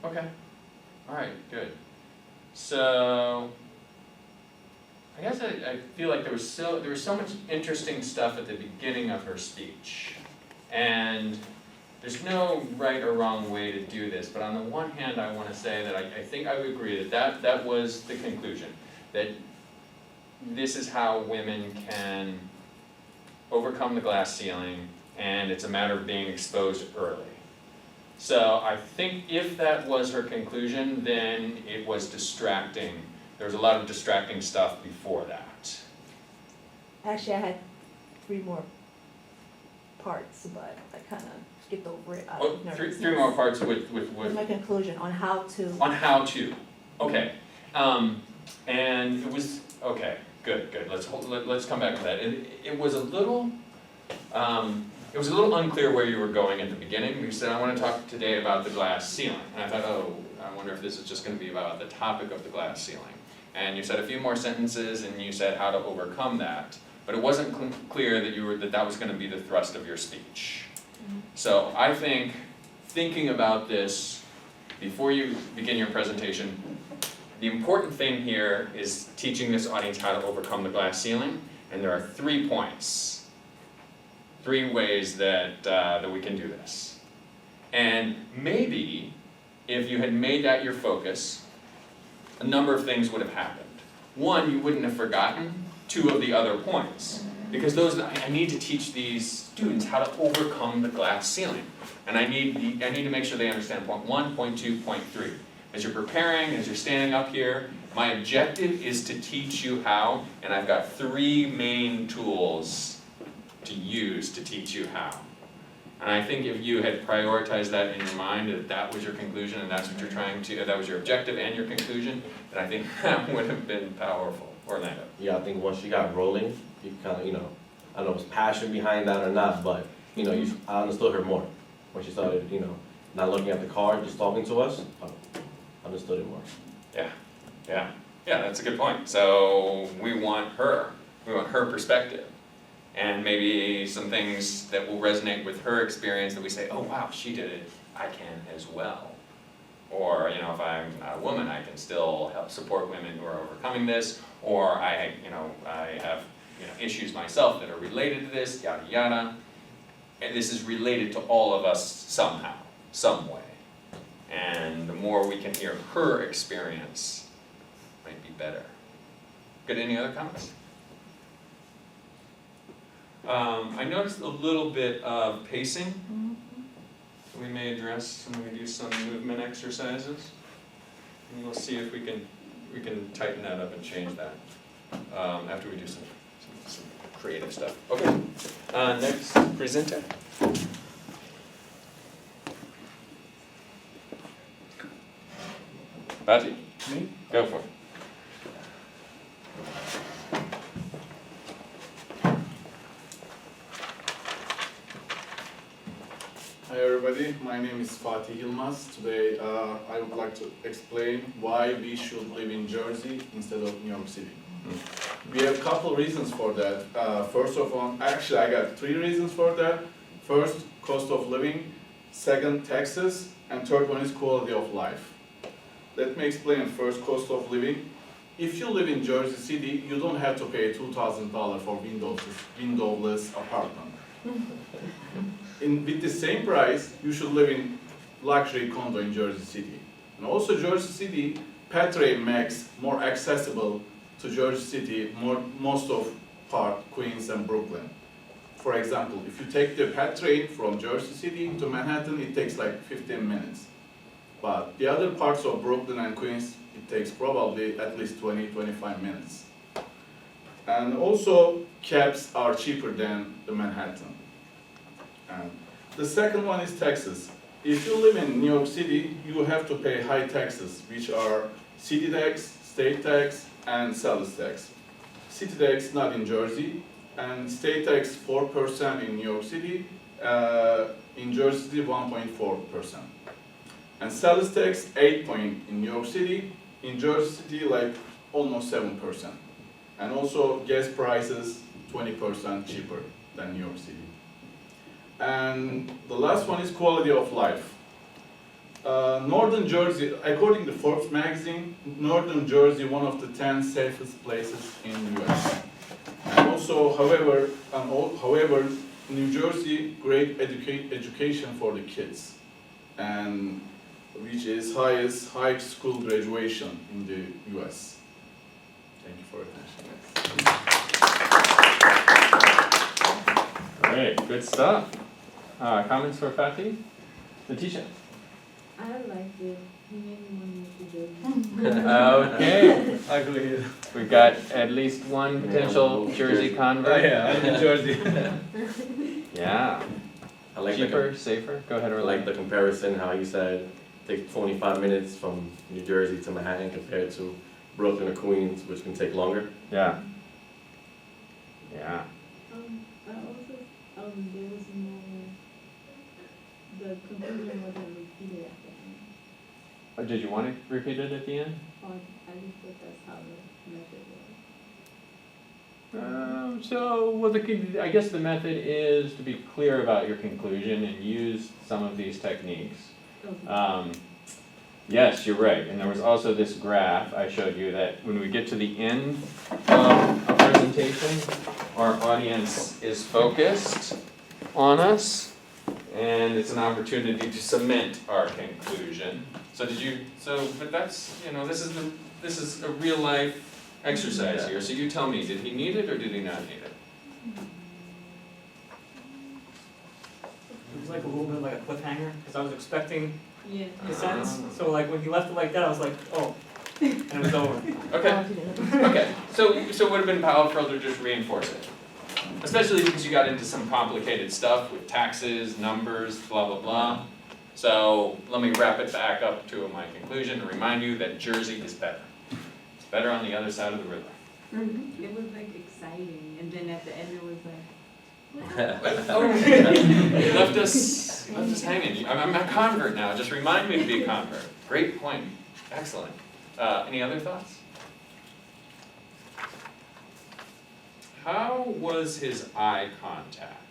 All right, good. So, I guess I feel like there was so much interesting stuff at the beginning of her speech. And there's no right or wrong way to do this, but on the one hand, I want to say that I think I would agree that was the conclusion. That this is how women can overcome the glass ceiling, and it's a matter of being exposed early. So I think if that was her conclusion, then it was distracting. There was a lot of distracting stuff before that. Actually, I had 3 more parts, but I kind of skipped over it out of nervousness. Three more parts with With my conclusion on how to. on how to. Okay. And it was, okay, good. Let's come back to that. It was a little unclear where you were going at the beginning. You said, I want to talk today about the glass ceiling. And I thought, I wonder if this is just going to be about the topic of the glass ceiling. And you said a few more sentences and you said how to overcome that. But it wasn't clear that that was going to be the thrust of your speech. So I think, thinking about this before you begin your presentation, the important thing here is teaching this audience how to overcome the glass ceiling. And there are 3 points. 3 ways that we can do this. And maybe if you had made that your focus, a number of things would have happened. 1, you wouldn't have forgotten 2 of the other points. Because I need to teach these students how to overcome the glass ceiling. And I need to make sure they understand point 1, point 2, point 3. As you're preparing, as you're standing up here, my objective is to teach you how, and I've got 3 main tools to use to teach you how. And I think if you had prioritized that in your mind, that was your conclusion and that's what you're trying to, that was your objective and your conclusion, then I think that would have been powerful. Orlando. Yeah, I think once she got rolling, you kind of, I don't know if it was passion behind that or not, but, I understood her more. When she started, not looking at the card, just talking to us, I understood it more. Yeah, that's a good point. So we want her perspective. And maybe some things that will resonate with her experience that we say, oh wow, she did it, I can as well. Or, you know, if I'm a woman, I can still help support women who are overcoming this, or I have, issues myself that are related to this, yada yada. And this is related to all of us somehow, some way. And the more we can hear her experience, might be better. Good, any other comments? I noticed a little bit of pacing. So we may address, and we do some movement exercises. And we'll see if we can tighten that up and change that after we do some creative stuff. Okay, next presenter. Bati? Me? Go for it. Hi everybody, my name is Fatih Yilmaz. Today I would like to explain why we should live in Jersey instead of New York City. We have a couple reasons for that. First of all, actually I got 3 reasons for that. First, cost of living. Second, taxes. And third one is quality of life. Let me explain first, cost of living. If you live in Jersey City, you don't have to pay $2,000 for windowless apartment. With the same price, you should live in luxury condo in Jersey City. And also Jersey City, pet rate makes more accessible to Jersey City, most of part Queens and Brooklyn. For example, if you take the pet train from Jersey City to Manhattan, it takes like 15 minutes. But the other parts of Brooklyn and Queens, it takes probably at least 20-25 minutes. And also, cabs are cheaper than the Manhattan. And the second one is taxes. If you live in New York City, you have to pay high taxes, which are city tax, state tax, and sales tax. City tax not in Jersey, and state tax 4% in New York City, in Jersey City 1.4%. And sales tax 8 in New York City, in Jersey City like almost 7%. And also gas prices 20% cheaper than New York City. And the last one is quality of life. Northern Jersey, according to Forbes magazine, Northern Jersey one of the 10 safest places in the US. And also, however, New Jersey great education for the kids, and which is highest high school graduation in the US. Thank you for your attention. Great, good stuff. Comments for Fatih? Letitia? I like it. He made me want to do it. Okay, Ugly. we got at least one potential Jersey convert. I'm in Jersey. Yeah, I like cheaper, safer, go ahead, I like the comparison, how you said it takes 25 minutes from New Jersey to Manhattan compared to Brooklyn or Queens, which can take longer. Yeah. Yeah. I also, there was more, the conclusion wasn't repeated at the end. Oh, did you want to repeat it at the end? Or I just thought that's how the method I guess the method is to be clear about your conclusion and use some of these techniques. was. Yes, you're right, and there was also this graph I showed you that when we get to the end of a presentation, our audience is focused on us, and it's an opportunity to cement our conclusion. But that's, this is a real life exercise here, so you tell me, did he need it or did he not need it? It was like a little bit like a cliffhanger, because I was expecting Yeah. the sense, so like when he left it like that, I was like, oh, and it was over. Okay, okay, so it would have been powerful to just reinforce it. Especially because you got into some complicated stuff with taxes, numbers, blah, blah, blah. So let me wrap it back up to my conclusion and remind you that Jersey is better. It's better on the other side of the river. It was like exciting, and then at the end it was like, You left us hanging. I'm a convert now, just remind me to be a convert. Great point, excellent. Any other thoughts? How was his eye contact?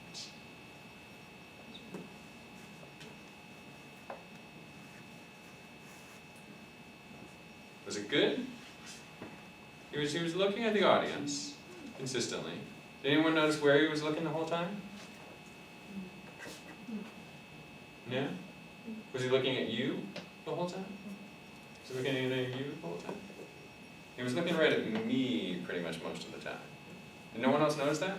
it good? He was looking at the audience consistently. Did anyone notice where he was looking the whole time? Yeah? Was he looking at you the whole time? Was he looking at you the whole time? He was looking right at me pretty much most of the time. Did no one else notice that?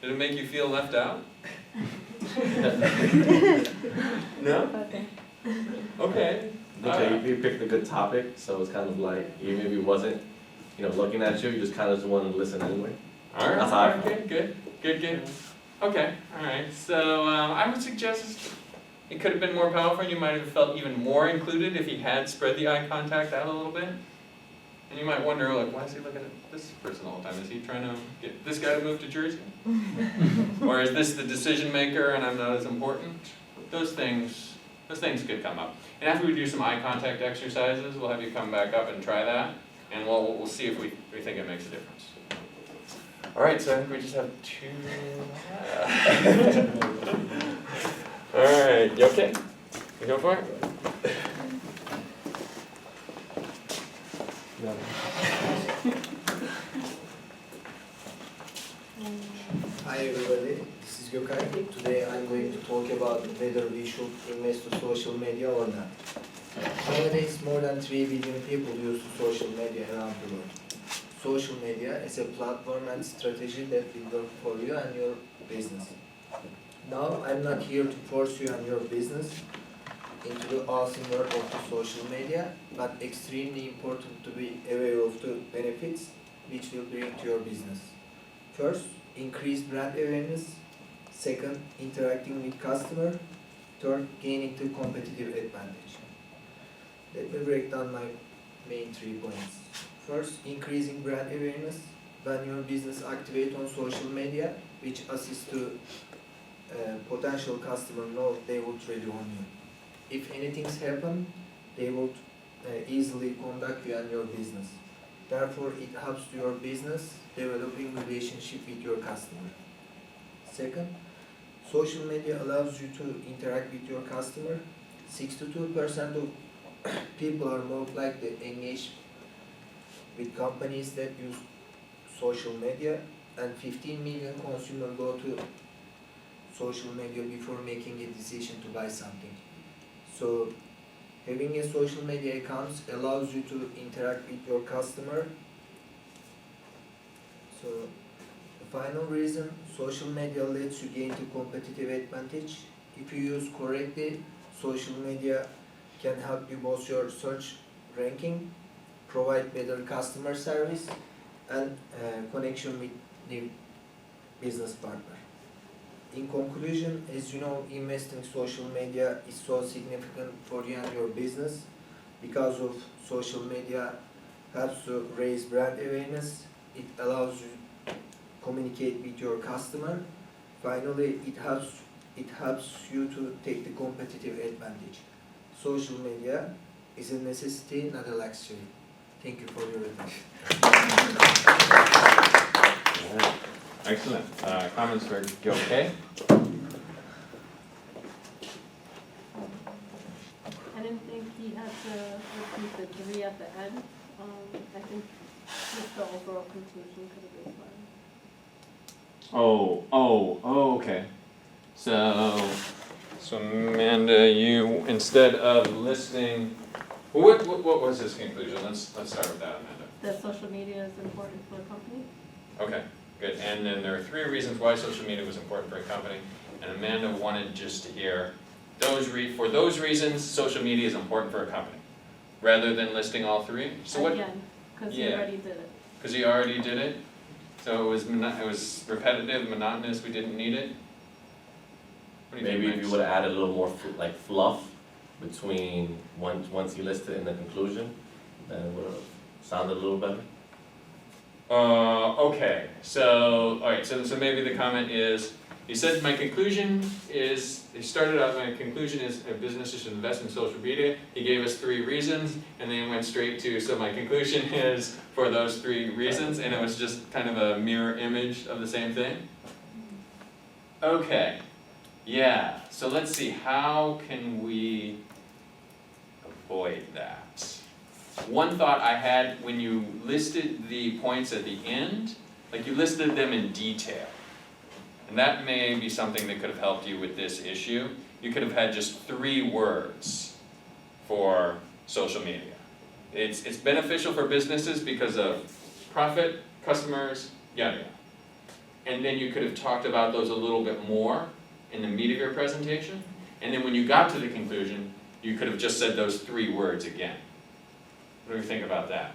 Did it make you feel left out? No? Okay. Okay. Okay, you picked a good topic, so it's kind of like, even if he wasn't, looking at you, you just kind of just wanted to listen anyway. All right, That's how I okay, good. Okay, all right, so I would suggest it could have been more powerful and you might have felt even more included if he had spread the eye contact out a little bit. And you might wonder, like, why is he looking at this person all the time? Is he trying to get this guy to move to Jersey? Or is this the decision maker and I'm not as important? Those things could come up. And after we do some eye contact exercises, we'll have you come back up and try that, and we'll see if we think it makes a difference. All right, so I think we just have two. All right, you okay? You go for it? Hi everybody, this is Gökay. Today I'm going to talk about whether we should invest to social media or not. Nowadays, more than 3 billion people use social media around the world. Social media is a platform and strategy that will work for you and your business. Now, I'm not here to force you and your business into the awesome world of the social media, but extremely important to be aware of the benefits which will bring to your business. First, increase brand awareness. Second, interacting with customer. Third, gaining the competitive advantage. Let me break down my main 3 points. First, increasing brand awareness. When your business activates on social media, which assists to potential customer know they would rely on you. If anything's happen, they would easily contact you and your business. Therefore, it helps your business developing relationship with your customer. Second, social media allows you to interact with your customer. 62% of people are more likely to engage with companies that use social media, and 15 million consumers go to social media before making a decision to buy something. So, having a social media account allows you to interact with your customer. So, the final reason, social media lets you gain the competitive advantage. If you use correctly, social media can help you boost your search ranking, provide better customer service, and connection with new business partner. In conclusion, as you know, investing in social media is so significant for you and your business because of social media helps to raise brand awareness. It allows you to communicate with your customer. Finally, it helps you to take the competitive advantage. Social media is a necessity, not a luxury. Thank you for your attention. Excellent. Comments for Gökay? I didn't think he had to repeat the 3 at the end. I think just the overall conclusion could have been fine. Okay. So Amanda, you, instead of listing, what was his conclusion? Let's start with that, Amanda. That social media is important for a company. Okay, good. And then there are 3 reasons why social media was important for a company. And Amanda wanted just to hear for those reasons, social media is important for a company, rather than listing all 3. So what? Again, because he Yeah. already did it. Because he already did it. So it was repetitive, monotonous. We didn't need it. What do you Maybe think, if you Max? would have added a little more fluff between once you listed in the conclusion, then it would have sounded a little better. Okay, so, alright, so maybe the comment is, he said my conclusion is, he started out, my conclusion is a business should invest in social media. He gave us 3 reasons, and then went straight to, so my conclusion is for those 3 reasons, and it was just kind of a mirror image of the same thing. Okay, yeah, so let's see, how can we avoid that? one thought I had when you listed the points at the end, like you listed them in detail. And that may be something that could have helped you with this issue. You could have had just 3 words for social media. It's beneficial for businesses because of profit, customers, yada yada. And then you could have talked about those a little bit more in the meat of your presentation. And then when you got to the conclusion, you could have just said those 3 words again. What do you think about that?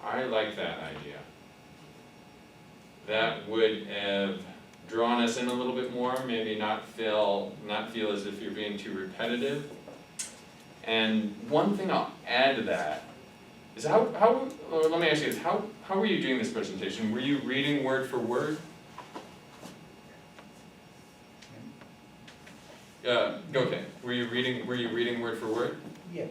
I like that idea. That would have drawn us in a little bit more, maybe not feel as if you're being too repetitive. And one thing I'll add to that is or let me ask you this, how were you doing this presentation? Were you reading word for word? Okay, were you reading word for word? Yes.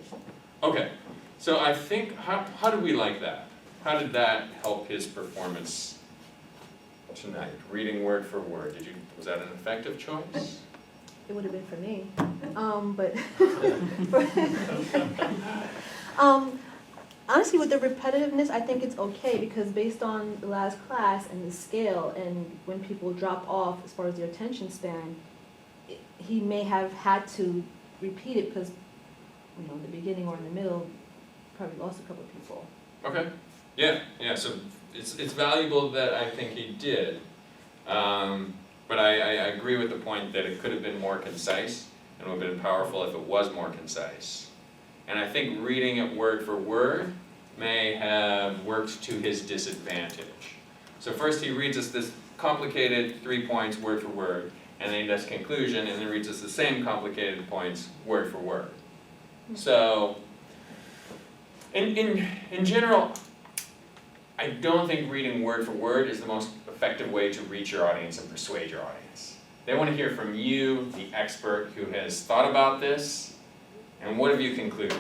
Okay, so I think, how did we like that? How did that help his performance tonight? Reading word for word, was that an effective choice? It would have been for me, but honestly, with the repetitiveness, I think it's okay because based on the last class and the scale and when people drop off as far as their attention span, he may have had to repeat it because, in the beginning or in the middle, probably lost a couple of people. Okay, yeah, so it's valuable that I think he did. But I agree with the point that it could have been more concise and would have been powerful if it was more concise. And I think reading it word for word may have worked to his disadvantage. So first he reads us this complicated 3 points word for word, and then he does conclusion, and then reads us the same complicated points word for word. So, in general, I don't think reading word for word is the most effective way to reach your audience and persuade your audience. They want to hear from you, the expert who has thought about this, and what have you concluded?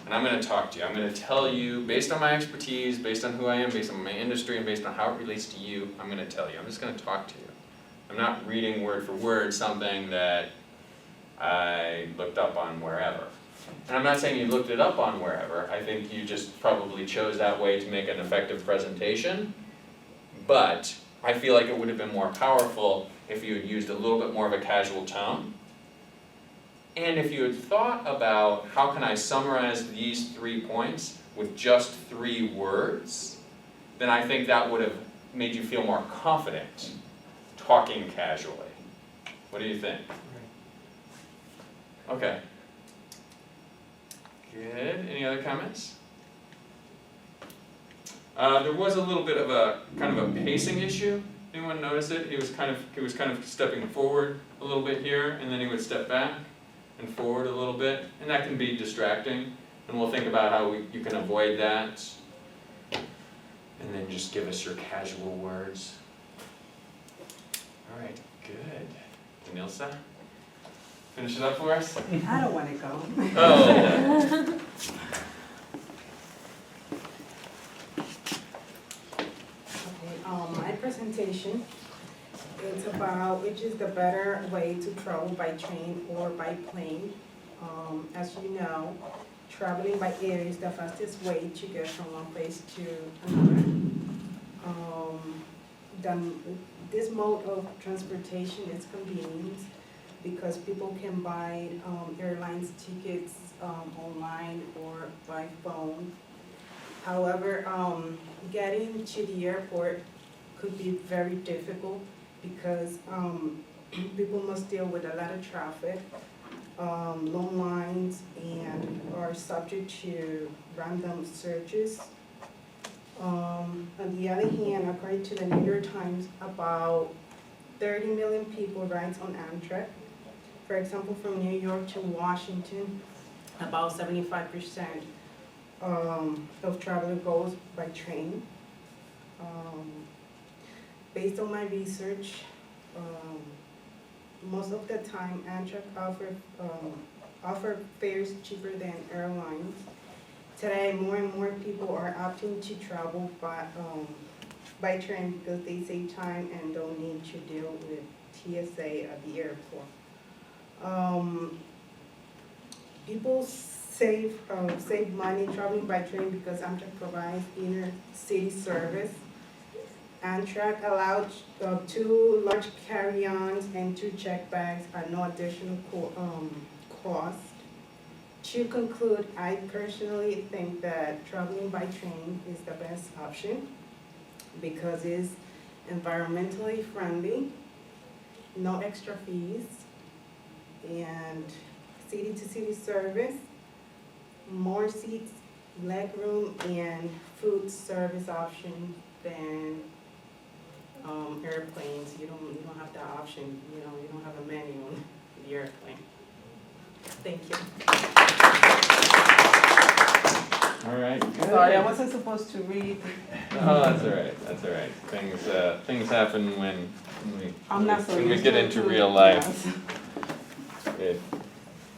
And I'm going to talk to you. I'm going to tell you, based on my expertise, based on who I am, based on my industry, and based on how it relates to you, I'm going to tell you. I'm just going to talk to you. I'm not reading word for word something that I looked up on wherever. And I'm not saying you looked it up on wherever. I think you just probably chose that way to make an effective presentation. But I feel like it would have been more powerful if you had used a little bit more of a casual tone. And if you had thought about how can I summarize these 3 points with just 3 words, then I think that would have made you feel more confident talking casually. What do you think? Okay. Good. Any other comments? There was a little bit of a kind of a pacing issue. Anyone notice it? He was kind of stepping forward a little bit here, and then he would step back and forward a little bit, and that can be distracting. And we'll think about how you can avoid that. And then just give us your casual words. All right. Good. Nilsa? Finish it up for us? I don't want to go. Oh. Okay, my presentation is about which is the better way to travel by train or by plane. As you know, traveling by air is the fastest way to get from one place to another. This mode of transportation is convenient because people can buy airlines tickets online or by phone. However, getting to the airport could be very difficult because people must deal with a lot of traffic, long lines, and are subject to random searches. On the other hand, according to the New York Times, about 30 million people ride on Amtrak. For example, from New York to Washington, about 75% of travel goes by train. Based on my research, most of the time Amtrak offer fares cheaper than airlines. Today, more and more people are opting to travel by train because they save time and don't need to deal with TSA at the airport. People save money traveling by train because Amtrak provides inner city service. Amtrak allowed 2 large carry-ons and 2 check bags at no additional cost. To conclude, I personally think that traveling by train is the best option because it's environmentally friendly, no extra fees, and city-to-city service, more seats, leg room, and food service option than airplanes. You don't have that option. You don't have a menu on the airplane. Thank you. All right, good. Sorry, I wasn't supposed to read. Oh, that's all right, that's all right. Things happen when I'm not so when we used get to it, into too. real life. Yes.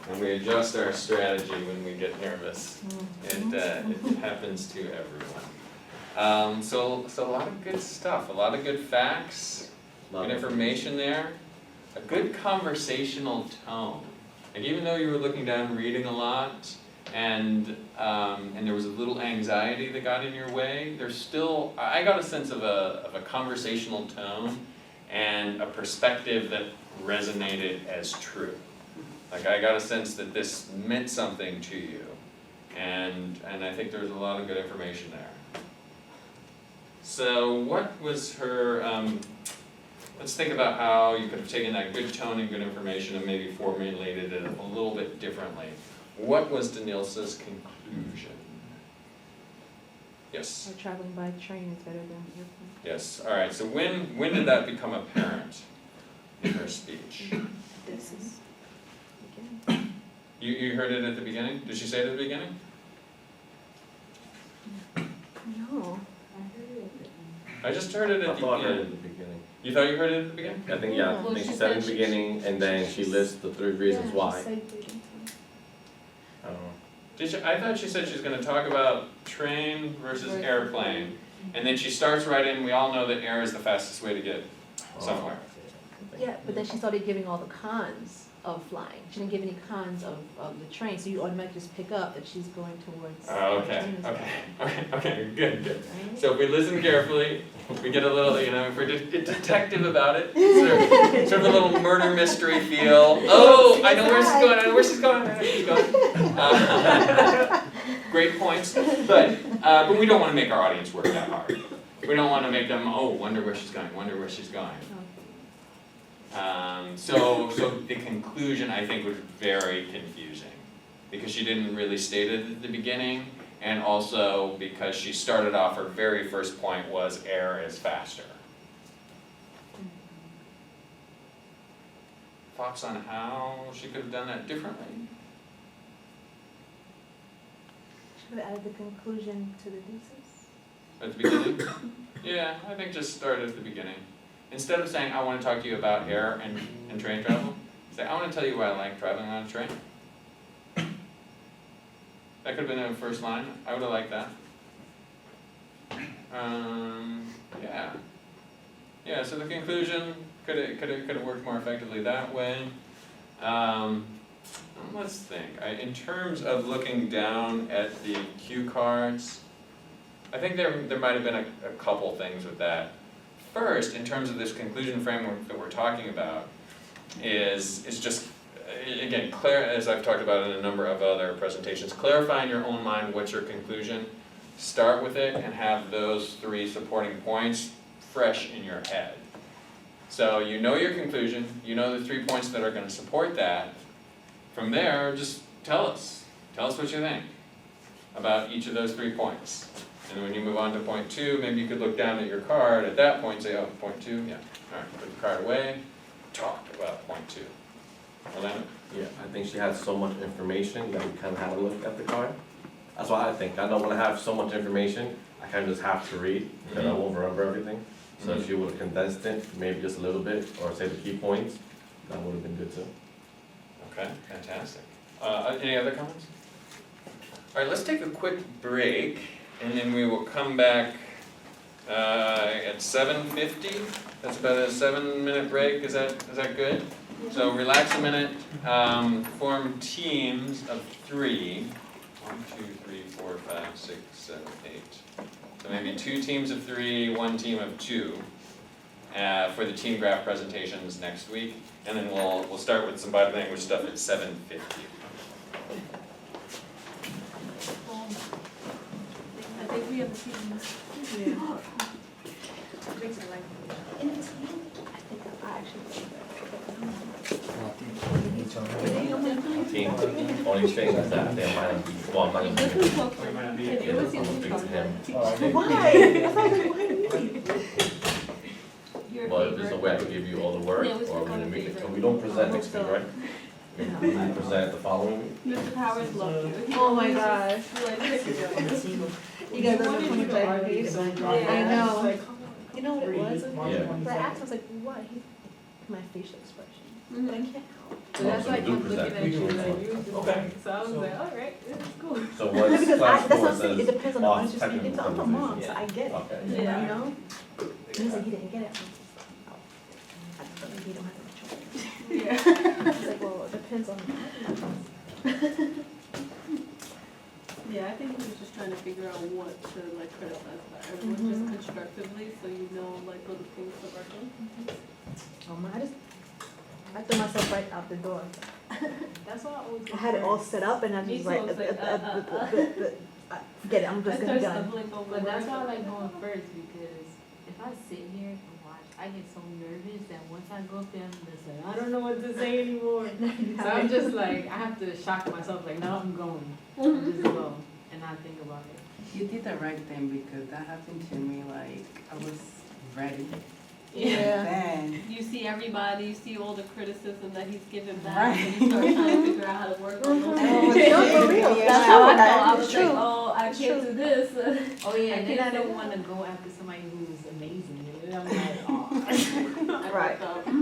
And we adjust our strategy when we get nervous. It happens to everyone. So a lot of good stuff, a lot of good facts, good information there, a good conversational tone. Like even though you were looking down reading a lot and there was a little anxiety that got in your way, there's still, I got a sense of a conversational tone and a perspective that resonated as true. Like I got a sense that this meant something to you, and I think there's a lot of good information there. So what was her, let's think about how you could have taken that good tone and good information and maybe formulated it a little bit differently. What was Denilsa's conclusion? Yes? Or traveling by train is better than airplane. Yes, all right, so when did that become apparent in her speech? This is, again, You heard it at the beginning? Did she say it at the beginning? no. I just heard it I at the thought I heard it end. at the beginning. You thought you heard it at the beginning? I think, yeah, I think she said in the beginning, and then she lists the 3 reasons why. I don't know. Did she, I thought she said she was gonna talk about train versus airplane, and then she starts right in, we all know that air is the fastest way to get somewhere. Yeah, but then she started giving all the cons of flying. She didn't give any cons of the train, so you automatically just pick up that she's going towards. Oh, the train is okay, good. right? So if we listen carefully, we get a little, if we're detective about it, sort of a little murder mystery feel. Oh, I know where she's going, I know where she's going. Great points, but we don't want to make our audience work that hard. We don't want to make them, wonder where she's going, wonder where she's going. So the conclusion, I think, was very confusing, because she didn't really state it at the beginning, and also because she started off, her very first point was air is faster. Thoughts on how she could have done that differently? Should have added the conclusion to the thesis. At the beginning? Yeah, I think just start at the beginning. Instead of saying, I want to talk to you about air and train travel, say, I want to tell you why I like traveling on a train. That could have been the first line. I would have liked that. Yeah, so the conclusion could have worked more effectively that way. Let's think. In terms of looking down at the cue cards, I think there might have been a couple things with that. First, in terms of this conclusion framework that we're talking about, is just, again, as I've talked about in a number of other presentations, clarify in your own mind what's your conclusion, start with it, and have those 3 supporting points fresh in your head. So you know your conclusion, you know the 3 points that are going to support that. From there, just tell us what you think about each of those 3 points. And when you move on to point 2, maybe you could look down at your card at that point and say, point 2, yeah. All right, put the card away, talk about point 2. Orlando? Yeah, I think she had so much information that we kind of had to look at the card. That's what I think. I don't want to have so much information, I kind of just have to read, because I won't remember everything. So if she would have condensed it, maybe just a little bit, or say the key points, that would have been good too. Okay, fantastic. Any other comments? All right, let's take a quick break, and then we will come back at 7:50. That's about a 7-minute break. Is that good? So relax a minute, form teams of 3, 1, 2, 3, 4, 5, 6, 7, 8. So maybe 2 teams of 3, 1 team of 2 for the team graph presentations next week. And then we'll start with some body language stuff at 7:50. I think we have the teams. In the team, I think I actually. Team, only thing is that they might not be, well, I'm not gonna be. We might not be. Yeah, I'm gonna speak to him. Your Well, if there's a favorite. way I can give you all the work, Yeah, we or spoke we're on gonna the make it, favorite. so we don't present next week, right? We present the following week? Mr. Powers loved you. He Oh my always gosh. just, like, picked you. You guys He are wanted you to 25 argue, days. but I yeah. know. You know what it was? Yeah. But I asked, I was like, what? My facial expression. But I Mhm. can't help. So that's So why I we do kept looking present. at you like you was just Okay. like, so I was like, all right, this is cool. So what's Because class that's what four I'm saying, it says? depends on the off ones you're speaking to. I'm from technical mom, so I get it. Okay. Yeah. You know? And he's like, he didn't get it. I felt like he don't have a choice. Yeah. He's like, well, it depends on. Yeah, I think he was just trying to figure out what to like criticize about everyone, just Mhm. constructively, so you know like little things to work on. Oh my, I threw myself right out the door. That's why I always. I had it all set up and I Me just too, like, I was like, forget it, I'm I just gonna started be done. stumbling over But that's words. why I like going first, because if I sit here and watch, I get so nervous that once I go up there, I'm just like, I don't know what to say anymore. So I'm just like, I have to shock myself, like, now I'm going. Just go and not think about it. You did the right thing because that happened to me, like, I was ready. Yeah. Then, You see everybody, you see all the criticism that he's given back, Right. and you start trying to figure out how to work on those. Oh, things. no, for real. Yeah. That's How how I thought, I it's was like, true. oh, I can't do this. Oh yeah, I and then I can't don't say want to go after somebody who's amazing. And I'm like, oh. I Right. fucked up.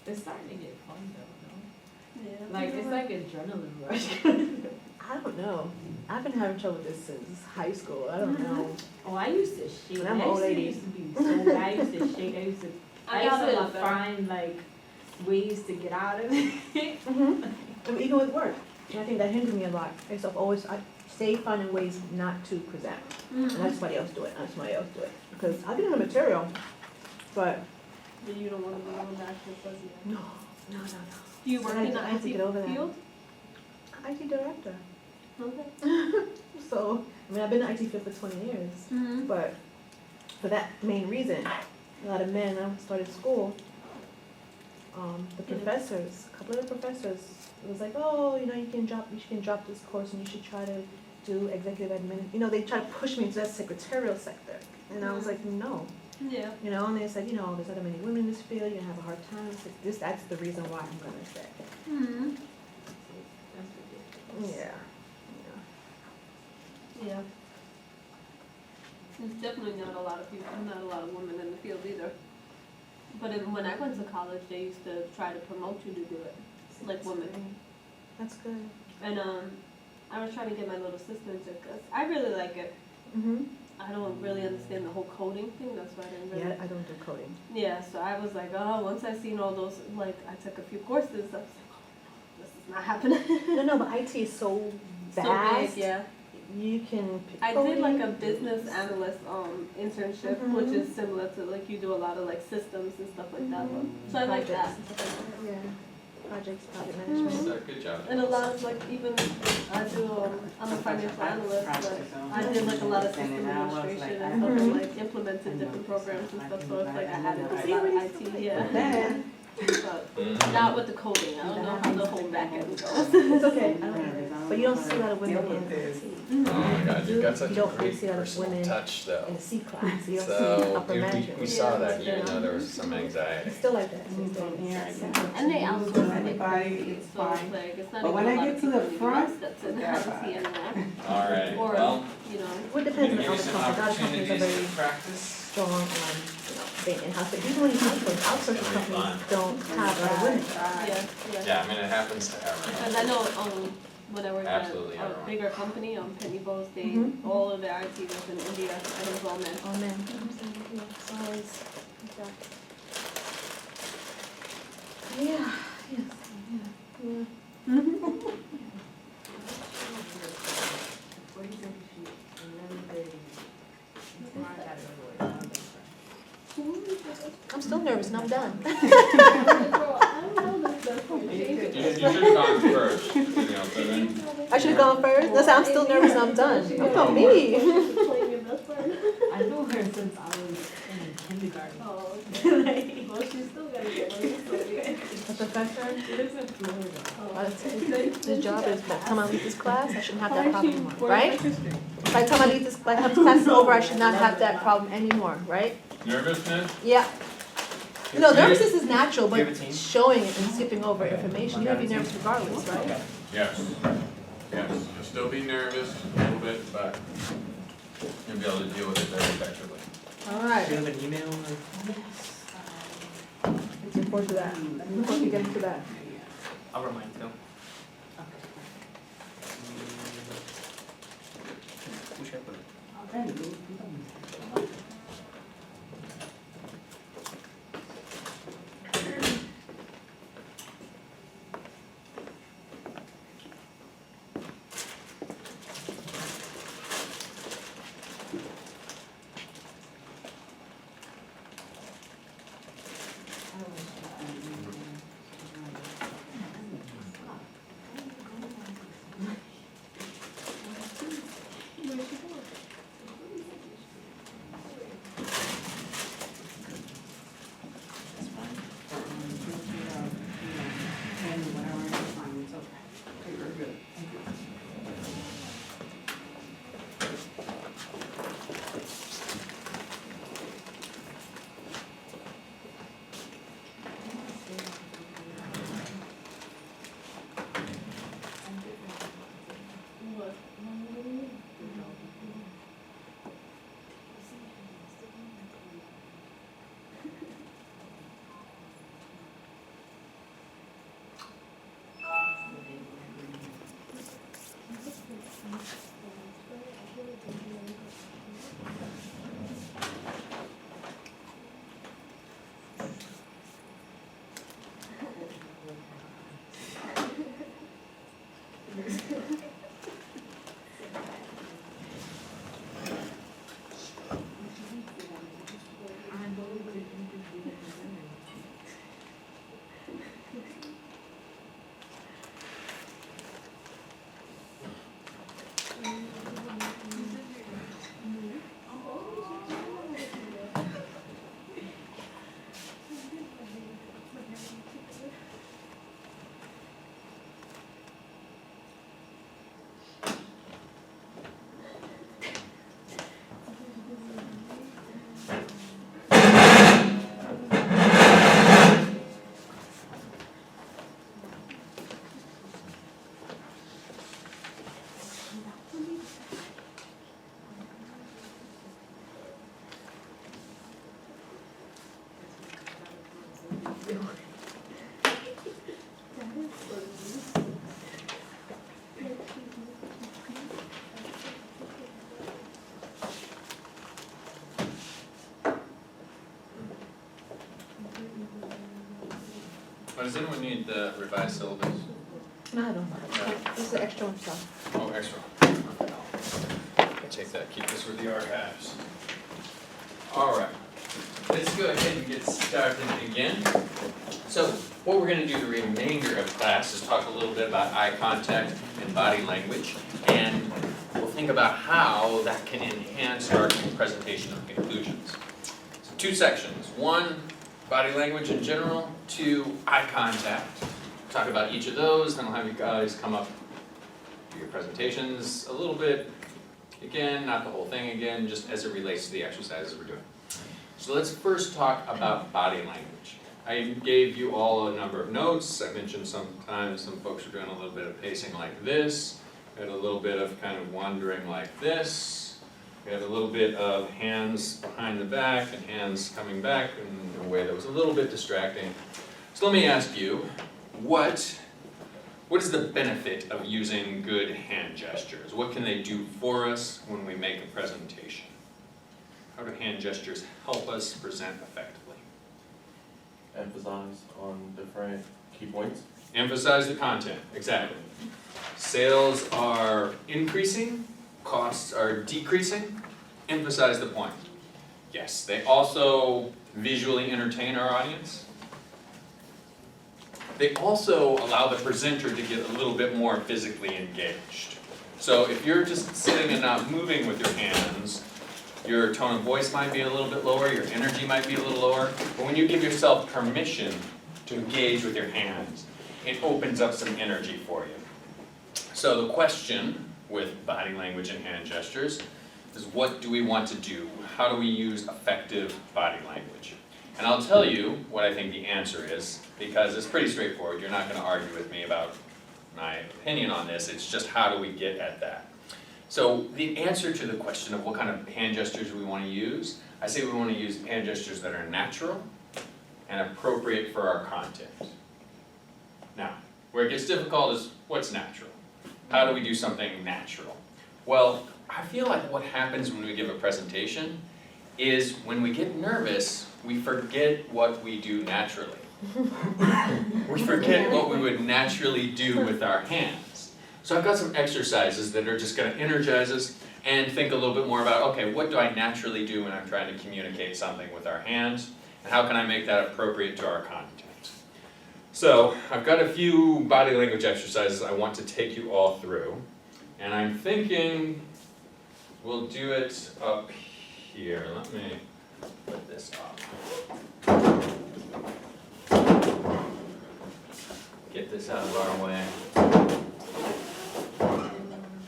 It's starting to get fun though, Yeah. no? Like, it's like adrenaline rush. I don't know. I've been having trouble with this since high school. I don't know. Oh, I used to shake. When I'm an old lady. used to be so bad. I used to shake. I I used got a to lot better. find like ways to get out of it. Mm-hmm. And even with work. And I think that hindered me a lot. I stay finding ways not to present. And let somebody else do it, let somebody else do it. Because I get the material, but But you don't want to go back to fuzzy. no. Do you So work I in had the to- I had to IT get over that. field? IT director. Okay. So, I mean, I've been in IT field for 20 years. Mm-hmm. But for that main reason, a lot of men, when I started school, the professors, a couple of the professors, it was like, oh, you can drop this course and you should try to do executive admin. They try to push me into that secretarial sector. And I was like, no. Yeah. And they said, there's not many women in this field, you're gonna have a hard time. I said, that's the reason why I'm gonna stay. Mm-hmm. That's ridiculous. Yeah. Yeah. There's definitely not a lot of people, not a lot of women in the field either. But when I went to college, they used to try to promote you to do it, like women. That's good. And I was trying to get my little sister into it because I really like it. Mm-hmm. I don't really understand the whole coding thing. That's why I didn't really. Yeah, I don't do coding. Yeah, so I was like, oh, once I seen all those, like, I took a few courses, I was like, oh, no, this is not happening. No, but IT is so So vast. big, yeah. You can pick I did like a coding. business analyst internship, Mhm. which is similar to like you do a lot of like systems and stuff like that. So I like that. Projects. Yeah, project management. So, good job. And a lot of like even I do I'm a financial analyst, but I did like a lot of system administration and stuff and like implemented different programs and stuff. So it's like I had to do a lot of IT, yeah. then, But Mhm. not with the coding. I don't know how the whole back end goes. It's okay. But you don't see a lot of women in IT. Oh my God, you've got such You a don't really great see a lot of personal women touch though. in the C class. You don't see So, upper management. we saw that, Yeah. even though there was some anxiety. It's still like that. And they outsource Anybody, it. it's So fine. it's like it's not But even when a I lot get of to the people in the front, US that's in forget IT about it. anymore. Alright, Or, well, you know. What I'm depends gonna on give the you some company. A lot of companies are opportunities very to practice. strong on, being in-house. But even when you outsource companies don't have a lot of women. Yeah, yeah. Yeah, I mean, it happens to everyone. Because I know when I worked at Absolutely a everyone. bigger company, Penny Bowes, they Mhm. all of their IT was in India and it was all men. Oh, man. It's always like that. Yeah, yes, yeah. I'm still nervous and I'm done. You should have gone first, you know, so then. I should have gone first. Listen, I'm still nervous and I'm done. Look at me. I know her since I was in kindergarten. Oh, Well, she's still gotta get one. A professor. She lives in Florida. This job is by the time I leave this class, I shouldn't have that problem anymore, right? By the time I leave this, by the time this class is over, I should not have that problem anymore, right? Nervousness? Yeah. No, nervousness is natural, Do you but have a team? showing it and skipping over information, you're gonna be nervous regardless, right? Yes. Yes, you'll still be nervous a little bit, but you'll be able to deal with it very effectively. All right. Do you have an email or? Looking forward to that. Looking forward to getting to that. I'll remind you. Who should I put it? That's fine. And whatever, it's fine, it's okay. Okay, very good. Thank you. Does anyone need the revised syllabus? No, I don't. This is the extra one stuff. Oh, extra. I'll take that, keep this with the archives. All right, let's go ahead and get started again. So what we're gonna do the remainder of class is talk a little bit about eye contact and body language, and we'll think about how that can enhance our presentation of conclusions. So two sections. One, body language in general. Two, eye contact. Talk about each of those, then I'll have you guys come up to your presentations a little bit. Again, not the whole thing again, just as it relates to the exercises we're doing. So let's first talk about body language. I gave you all a number of notes. I mentioned sometimes some folks are doing a little bit of pacing like this. We had a little bit of kind of wandering like this. We had a little bit of hands behind the back and hands coming back in a way that was a little bit distracting. So let me ask you, what is the benefit of using good hand gestures? What can they do for us when we make a presentation? How do hand gestures help us present effectively? Emphasize on different key points. Emphasize the content, exactly. Sales are increasing, costs are decreasing. Emphasize the point. Yes, they also visually entertain our audience. They also allow the presenter to get a little bit more physically engaged. So if you're just sitting and not moving with your hands, your tone of voice might be a little bit lower, your energy might be a little lower, but when you give yourself permission to engage with your hands, it opens up some energy for you. So the question with body language and hand gestures is, what do we want to do? How do we use effective body language? And I'll tell you what I think the answer is, because it's pretty straightforward. You're not going to argue with me about my opinion on this. It's just, how do we get at that? So the answer to the question of what kind of hand gestures we want to use, I say we want to use hand gestures that are natural and appropriate for our content. Now, where it gets difficult is, what's natural? How do we do something natural? Well, I feel like what happens when we give a presentation is, when we get nervous, we forget what we do naturally. We forget what we would naturally do with our hands. So I've got some exercises that are just going to energize us and think a little bit more about, okay, what do I naturally do when I'm trying to communicate something with our hands, and how can I make that appropriate to our content? So I've got a few body language exercises I want to take you all through, and I'm thinking we'll do it up here. Let me put this up. Get this out of our way.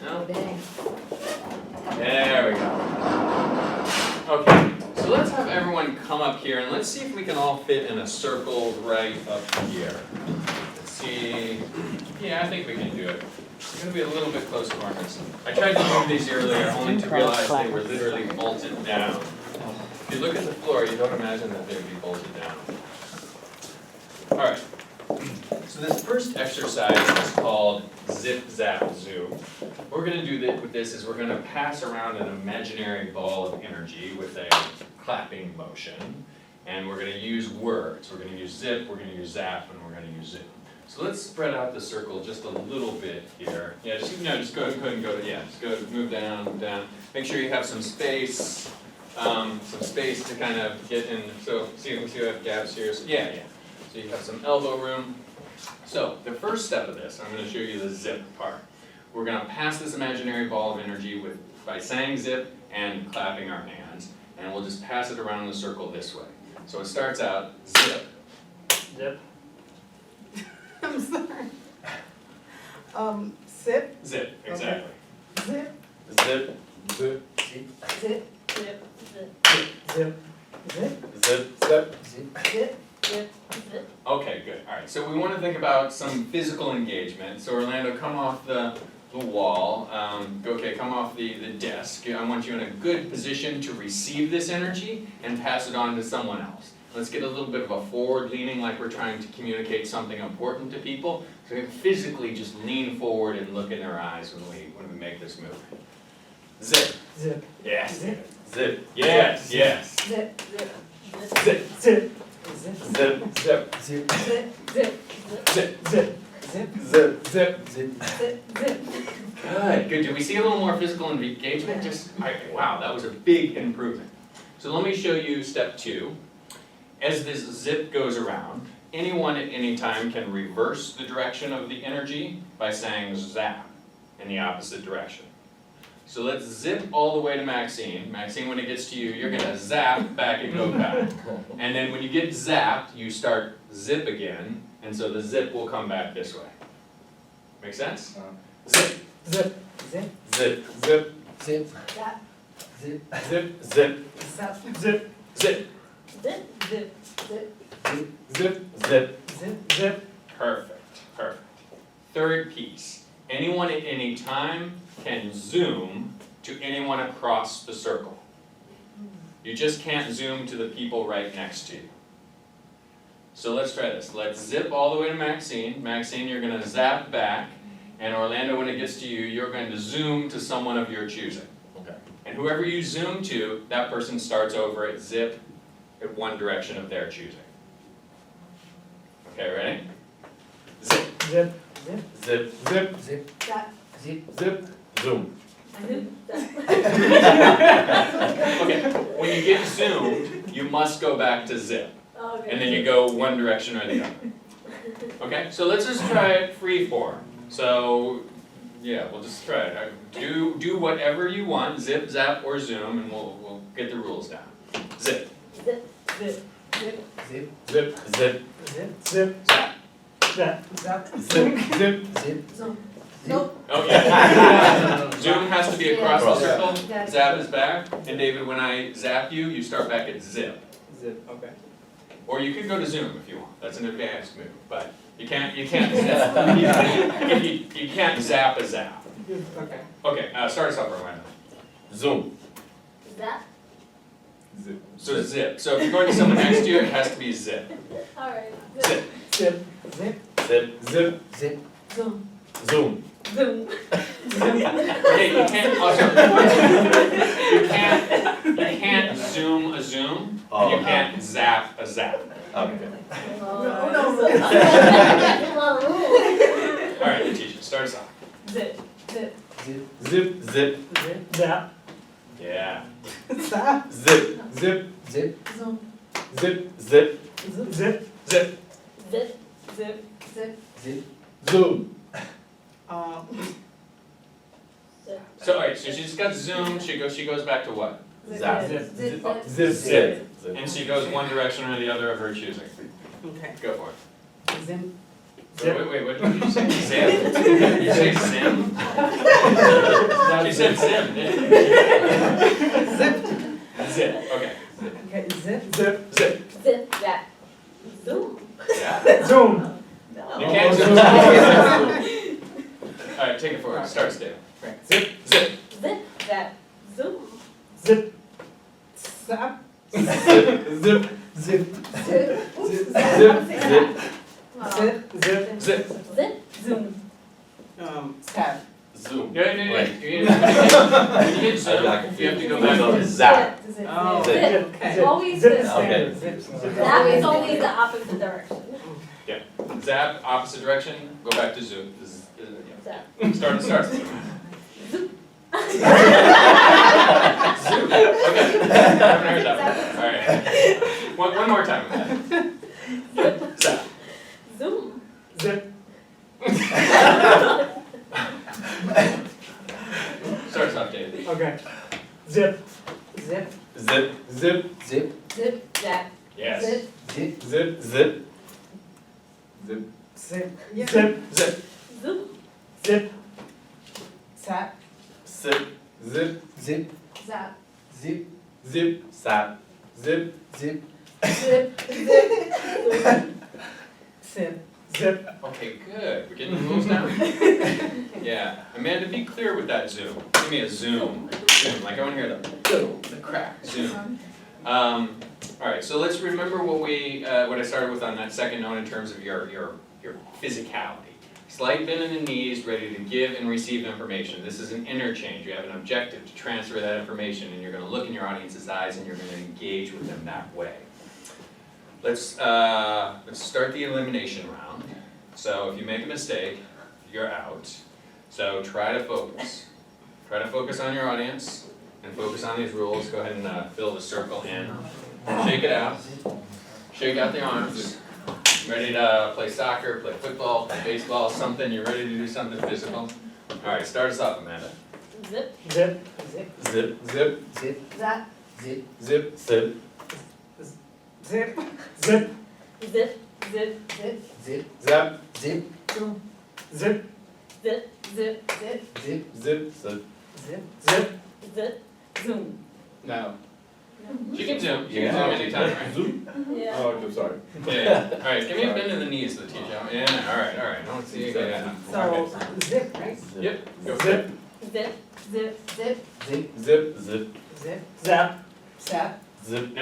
No? There we go. Okay, so let's have everyone come up here, and let's see if we can all fit in a circle right up here. Let's see. Yeah, I think we can do it. It's going to be a little bit close corners. I tried to move these earlier, only to realize they were literally bolted down. If you look at the floor, you don't imagine that they would be bolted down. All right. So this first exercise is called Zip, Zap, Zoom. What we're going to do with this is, we're going to pass around an imaginary ball of energy with a clapping motion, and we're going to use words. We're going to use zip, we're going to use zap, and we're going to use zoom. So let's spread out the circle just a little bit here. Yeah, just go ahead and go. Yeah, just go move down, down. Make sure you have some space to kind of get in. So see we have gaps here. So yeah. So you have some elbow room. So the first step of this, I'm going to show you the zip part. We're going to pass this imaginary ball of energy by saying zip and clapping our hands, and we'll just pass it around in the circle this way. So it starts out zip. Zip. I'm sorry. Zip. Zip, exactly. Zip. Zip, Zip. Zip. Zip, Zip. zip, Zip. zip, Zip. Zip. zip, zip. Okay, good. All right, so we want to think about some physical engagement. So Orlando, come off the wall. Come off the desk. I want you in a good position to receive this energy and pass it on to someone else. Let's get a little bit of a forward leaning, like we're trying to communicate something important to people. So we can physically just lean forward and look in their eyes when we make this move. Zip. Zip. Yes. Zip. Zip. Yes. Yes. Zip. Zip. Zip. Zip. Zip. Zip. Zip. Zip. Zip. Zip. Zip. Zip. Zip. Zip. Zip. Zip. Good. Did we see a little more physical engagement? Wow, that was a big improvement. So let me show you step 2. As this zip goes around, anyone at any time can reverse the direction of the energy by saying zap in the opposite direction. So let's zip all the way to Maxine. Maxine, when it gets to you, you're going to zap back and go back. And then when you get zapped, you start zip again, and so the zip will come back this way. Make sense? Zip. Zip. Zip. Zip. Zip. Zip. Zap. Zip. Zip. Zip. Zap. Zip. Zip. Zip, zip, Zip. Zip. Zip. Zip. Zip. Perfect. Third piece. Anyone at any time can zoom to anyone across the circle. You just can't zoom to the people right next to you. So let's try this. Let's zip all the way to Maxine. Maxine, you're going to zap back. And Orlando, when it gets to you, you're going to zoom to someone of your choosing. Okay. And whoever you zoom to, that person starts over at zip at one direction of their choosing. Okay, ready? Zip. Zip. Zip. Zip. Zip. Zap. Zip. Zip. Zoom. Okay, when you get zoomed, you must go back to zip. Okay. And then you go one direction or the other. Okay, so let's just try it free form. So, yeah, we'll just try it. Do whatever you want, zip, zap, or zoom, and we'll get the rules down. Zip, Zip, zip, zip. Zip. Zip. Zip. Zip. Zip. zap. Zap. Zap. Zip. Zip. Zip. Zoom. Zip. Nope. Oh, yeah. Zoom has to be across the Yeah. circle, Yeah. zap is back, and David, when I zap you, you start back at zip. Zip, okay. Or you could go to zoom if you want, that's an advanced move, but you can't zap, you can't zap a zap. Okay. Okay, start us off, Rowena. Zoom. Zap. Zip. So zip, so if you're going to someone next to you, it has to be zip. Alright. Zip. Zip. Zip. Zip. Zip. Zip. Zoom. Zoom. Zoom. Okay, you can't, also, you can't zoom a zoom, Oh, and you can't zap a zap. Okay. Alright, the teacher, start us off. Zip. Zip. Zip. Zip. Zip. Zip. Zap. Yeah. Zap. Zip. Zip. Zip. Zoom. Zip. Zip. Zip. Zip. Zip. Zip. Zip. Zip. Zoom. So, alright, so she just got zoom, she goes back to what? Zap. Zip. Zip. Zip. Zip. Zip. And she goes one direction or the other of her choosing. Okay. Go for it. Zim. Wait, what did you say? Zim? Did you say zim? She said zim, didn't you? Zip. Zip, okay. Okay, zip. Zip. Zip, Zip. Zap. Zoom. yeah. Zoom. You can't zoom. Alright, take it forward, start Dave. Zip. Zip, Zip. Zap. Zoom. Zip. Zap. Zip. Zip. Zip. Zip. Zip. Zip. zip. Zip. Zoom. Stab. Zoom. Yeah, Right. when you get zoom, you have to go back to Zap. Zip. Oh. Zip. Okay. Always Zip. zip. Okay. Zap is always the opposite direction. zap, opposite direction, go back to zoom. Zap. Start. Zoom. Okay, haven't heard that one. Alright. One more time. Zap. Zoom. Zip. Start us off, David. Okay. Zip. Zip. Zip. Zip. Zip. Zip. Zap. Yes. Zip. Zip. Zip. Zip. Zip. Zip. Zip. Zip. Zoom. Zip. Sap. Sip. Zip. Zip. Zap. Zip. Zip. Sap. Zip. Zip. Zip. Zip. Zip. Okay, good. We're getting the rules down. Yeah. Amanda, be clear with that zoom. Give me a zoom. Zoom. Like I want to hear the crack. Zoom. Alright, so let's remember what I started with on that second note in terms of your physicality. Slight bend in the knees, ready to give and receive information. This is an interchange. You have an objective to transfer that information, and you're going to look in your audience's eyes and you're going to engage with them that way. Let's start the elimination round. So if you make a mistake, you're out. So try to focus. Try to focus on your audience and focus on these rules. Go ahead and fill the circle in. Shake it out. Shake out the arms. Ready to play soccer, play football, play baseball, something. You're ready to do something physical. All right, start us off, Amanda. Zip. Zip. Zip. Zip. Zip. Zip. Zap. Zip. Zip. Sip. Zip. Zip. Zip. Zip. Zip. Zip. Zap. Zip. Zoom. Zip. Zip. Zip. Zip. Zip. Zip. Sip. Zip. Zip. Zip. Zoom. Now. You can zoom. You can zoom anytime, right? Zoom. Yeah. Oh, I'm sorry. Yeah. All right, give me a bend in the knees, Letitia. Yeah. All right. I don't see you. Yeah. So, zip, right? Yep. Go for Zip. it. Zip. Zip. Zip. Zip. Zip. Zip. Zip. Zap. Sap. Zip. No.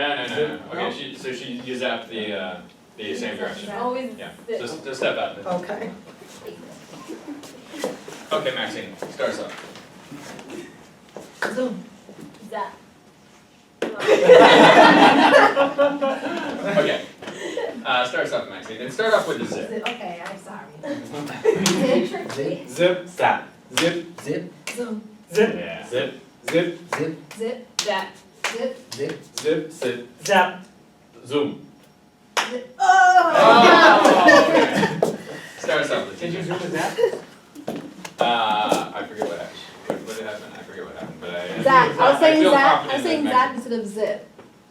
Okay. So you zapped the same direction. Always Yeah. zip. Just step out. Okay. Okay, Maxine, start us off. Zoom. Zap. Okay. Start us off, Maxine, and start off with the zip. Okay, I'm sorry. Zip, Zip, Zap. zip, zip, Zoom, Zip, Yeah. zip, zip, zip, zip, That, zip, zip, zip, Zip. zap, Zoom. zip. Oh, okay. Start us off with did you the zoom with that? I forget what happened. What happened? I forget what happened, but I. Zap, I was saying feel zap, I confident was saying that zap instead of zip.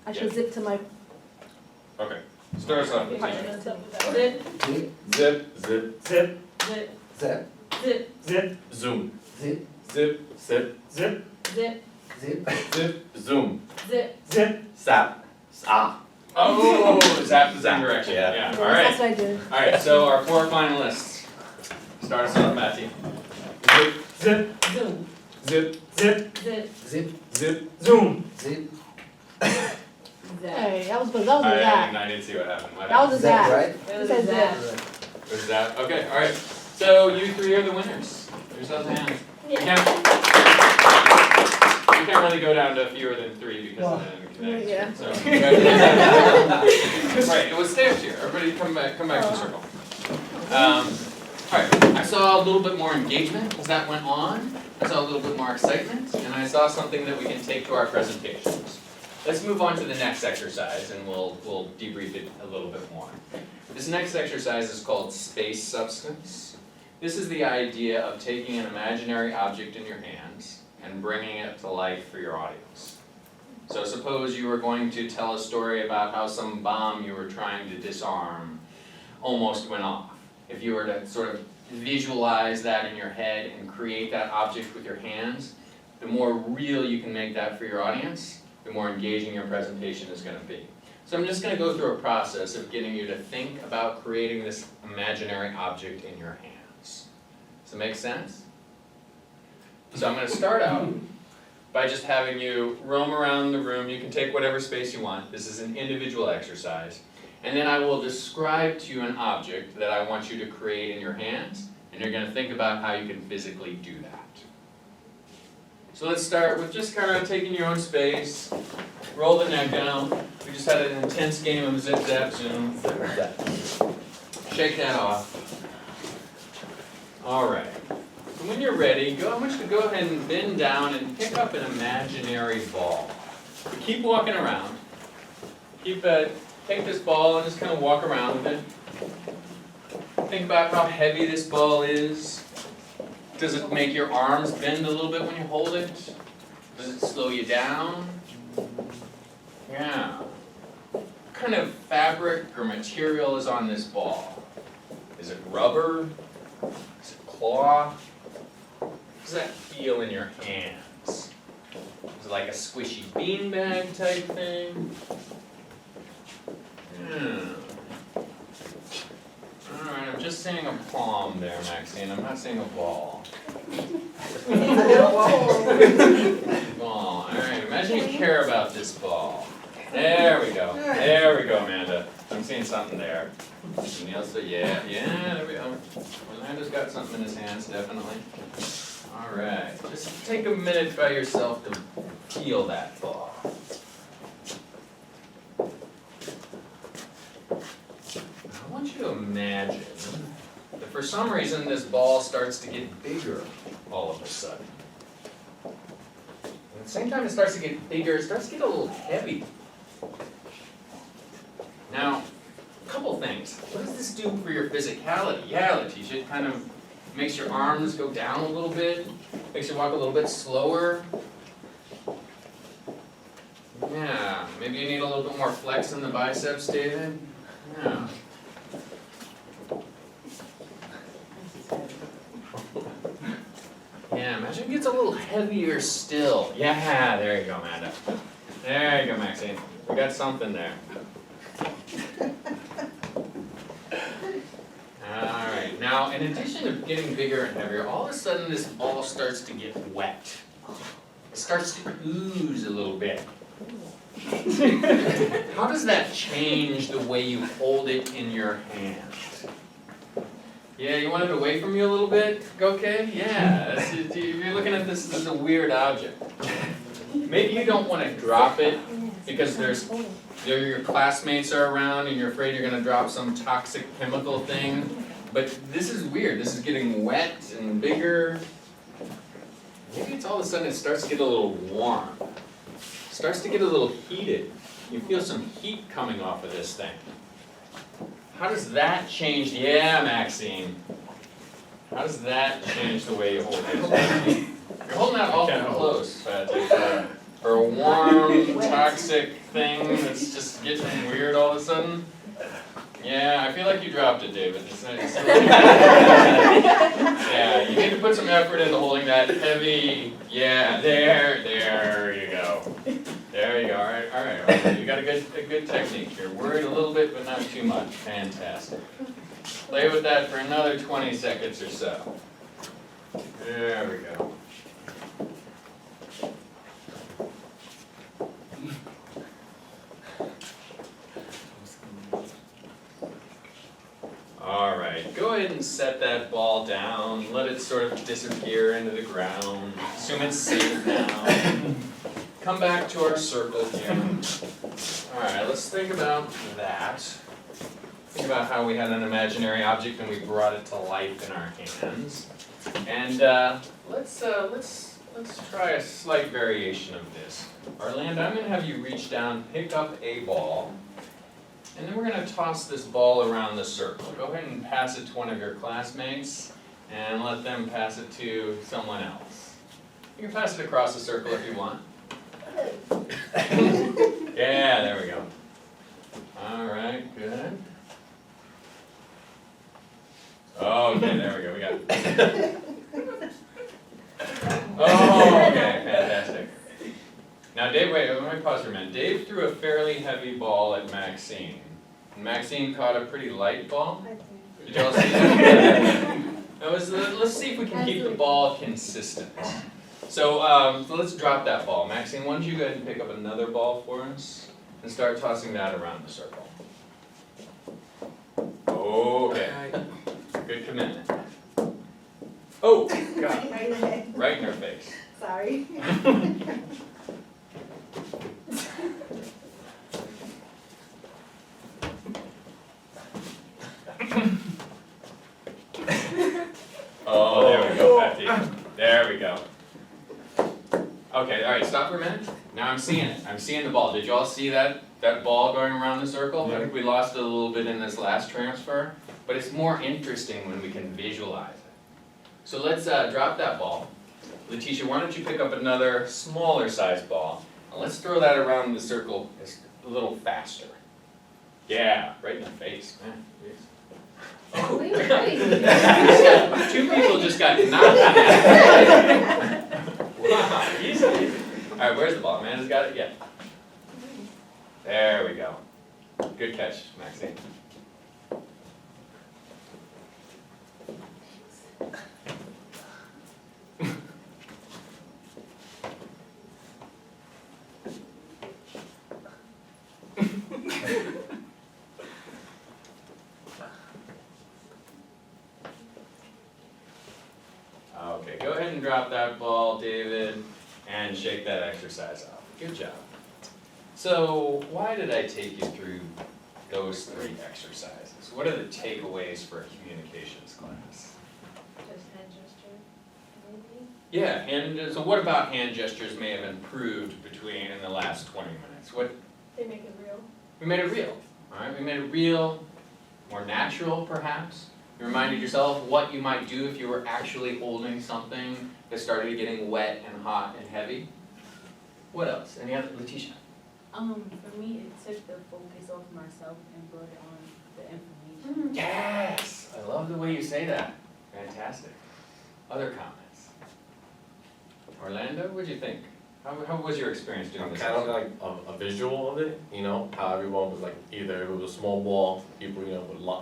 I should Yeah. zip to my, Okay, start us off with the zip, zip, zip, Zip. Zip, zip, zap, zip, zip, Zoom. zip, zip, Zip. zip, zip, zip, zip, Zoom. zip, zip, Zap. Ah. Oh, zap the same Zap, direction, yeah. yeah, that's alright. what I did. Alright, so our 4 finalists. Start us off, Matthew. zip, zip, zoom, zip, zip, zip, zip, zip, zoom. zip. zap. Hey, that was good, that was a I zap. didn't see what happened. What That was a Zap, zap. right? It said zap. Was that, okay, alright. So you 3 are the winners. Give yourselves a hand. You can't really go down to fewer than 3 because then we Yeah. can. So, right, it was stay up here. Everybody come back to the circle. Alright, I saw a little bit more engagement as that went on. I saw a little bit more excitement, and I saw something that we can take to our presentations. Let's move on to the next exercise, and we'll debrief it a little bit more. This next exercise is called space substance. This is the idea of taking an imaginary object in your hands and bringing it to life for your audience. So suppose you were going to tell a story about how some bomb you were trying to disarm almost went off. If you were to sort of visualize that in your head and create that object with your hands, the more real you can make that for your audience, the more engaging your presentation is going to be. So I'm just going to go through a process of getting you to think about creating this imaginary object in your hands. Does it make sense? So I'm going to start out by just having you roam around the room. You can take whatever space you want. This is an individual exercise. And then I will describe to you an object that I want you to create in your hands, and you're going to think about how you can physically do that. So let's start with just kind of taking your own space, roll the neck down. We just had an intense game of zip, zap, zoom. Shake that off. All right. So when you're ready, I want you to go ahead and bend down and pick up an imaginary ball. Keep walking around. Take this ball and just kind of walk around with it. Think about how heavy this ball is. Does it make your arms bend a little bit when you hold it? Does it slow you down? Yeah. What kind of fabric or material is on this ball? Is it rubber? Is it cloth? How does that feel in your hands? Is it like a squishy beanbag type thing? Alright, I'm just seeing a palm there, Maxine. I'm not seeing a ball. Ball. Alright, imagine you care about this ball. There we go. There we go, Amanda. I'm seeing something there. Neil said, yeah, there we go. Orlando's got something in his hands, definitely. Alright, just take a minute by yourself to feel that ball. I want you to imagine that for some reason this ball starts to get bigger all of a sudden. And at the same time it starts to get bigger, it starts to get a little heavy. Now, a couple things. What does this do for your physicality? Yeah, Letitia, it kind of makes your arms go down a little bit, makes you walk a little bit slower. Yeah, maybe you need a little bit more flex in the biceps, David. Yeah. Yeah, imagine it gets a little heavier still. Yeah, there you go, Amanda. There you go, Maxine. We got something there. Alright, now in addition to getting bigger and heavier, all of a sudden this ball starts to get wet. It starts to ooze a little bit. How does that change the way you hold it in your hand? Yeah, you want it away from you a little bit? Okay, yeah. You're looking at this as a weird object. Maybe you don't want to drop it because your classmates are around and you're afraid you're gonna drop some toxic chemical thing. But this is weird, this is getting wet and bigger. Maybe it's all of a sudden it starts to get a little warm. Starts to get a little heated. You feel some heat coming off of this thing. How does that change? Yeah, Maxine. How does that change the way you hold it? You're holding that awful close, Patrick, for a warm, toxic thing that's just getting weird all of a sudden. Yeah, I feel like you dropped it, David. Yeah, you need to put some effort into holding that heavy. Yeah, there you go. There you go. All right. You got a good technique here. Worried a little bit, but not too much. Fantastic. Play with that for another 20 seconds or so. There we go. All right, go ahead and set that ball down. Let it sort of disappear into the ground. Assume it's safe now. Come back to our circle here. All right, let's think about that. Think about how we had an imaginary object and we brought it to life in our hands. And let's try a slight variation of this. Orlando, I'm gonna have you reach down, pick up a ball, and then we're gonna toss this ball around the circle. Go ahead and pass it to one of your classmates and let them pass it to someone else. You can pass it across the circle if you want. Yeah, there we go. All right, good. Okay, there we go, we got it. Oh, okay, fantastic. Now Dave, wait, let me pause for a minute. Dave threw a fairly heavy ball at Maxine. And Maxine caught a pretty light ball. Did y'all see that? Let's see if we can keep the ball consistent. So let's drop that ball. Maxine, why don't you go ahead and pick up another ball for us and start tossing that around the circle. Okay. Good commitment. Oh, God. Right in her face. Sorry. Oh, there we go, Patty. There we go. Okay, all right, stop for a minute. Now I'm seeing it. I'm seeing the ball. Did you all see that ball going around the circle? I think we lost it a little bit in this last transfer, but it's more interesting when we can visualize it. So let's drop that ball. Letitia, why don't you pick up another smaller size ball, and let's throw that around the circle a little faster. Yeah, right in the face, man. Oh, two people just got knocked out. Wow, easy. All right, where's the ball? Man has got it? Yeah. There we go. Good catch, Maxine. Okay, go ahead and drop that ball, David, and shake that exercise off. Good job. So, why did I take you through those 3 exercises? What are the takeaways for a communications class? Just hand gesture, maybe? Yeah, so what about hand gestures may have improved in the last 20 minutes? They make it real. We made it real, all right? We made it real, more natural perhaps. You reminded yourself what you might do if you were actually holding something that started getting wet and hot and heavy. What else? Any other? Letitia? For me, it took the focus off myself and brought it on the information. Yes! I love the way you say that. Fantastic. Other comments? Orlando, what'd you think? How was your experience doing this? Kind of like a visual of it, how everyone was like, either if it was a small ball, people, would,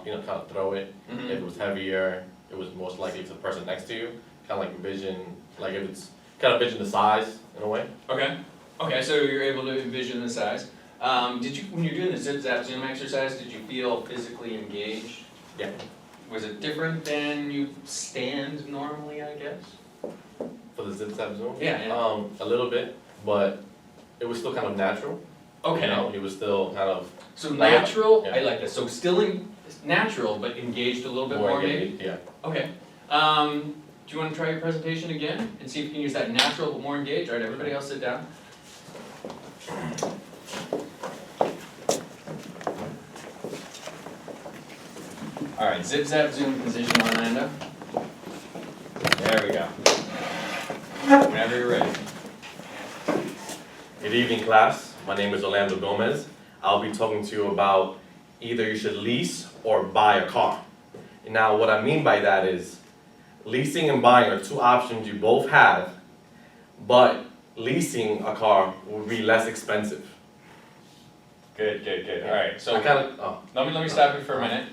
kind of throw it. Mhm. If it was heavier, it was most likely to the person next to you. Kind of like envision, like if it's, kind of envision the size in a way. Okay, so you're able to envision the size. When you're doing the zip zap zoom exercise, did you feel physically engaged? Yeah. Was it different than you stand normally, I guess? For the zip zap zoom? Yeah. A little bit, but it was still kind of natural. Okay. You know, he was still kind of So natural, I Yeah. like that, so still natural, but engaged a little bit more maybe? engaged, yeah. Okay, do you wanna try your presentation again, and see if you can use that natural but more engaged? Alright, everybody else sit down. Alright, zip zap zoom position, Orlando. There we go. Whenever you're ready. Good evening, class. My name is Orlando Gomez. I'll be talking to you about either you should lease or buy a car. Now, what I mean by that is leasing and buying are two options you both have, but leasing a car will be less expensive. Good, alright, so I kind of, let me stop you for a minute.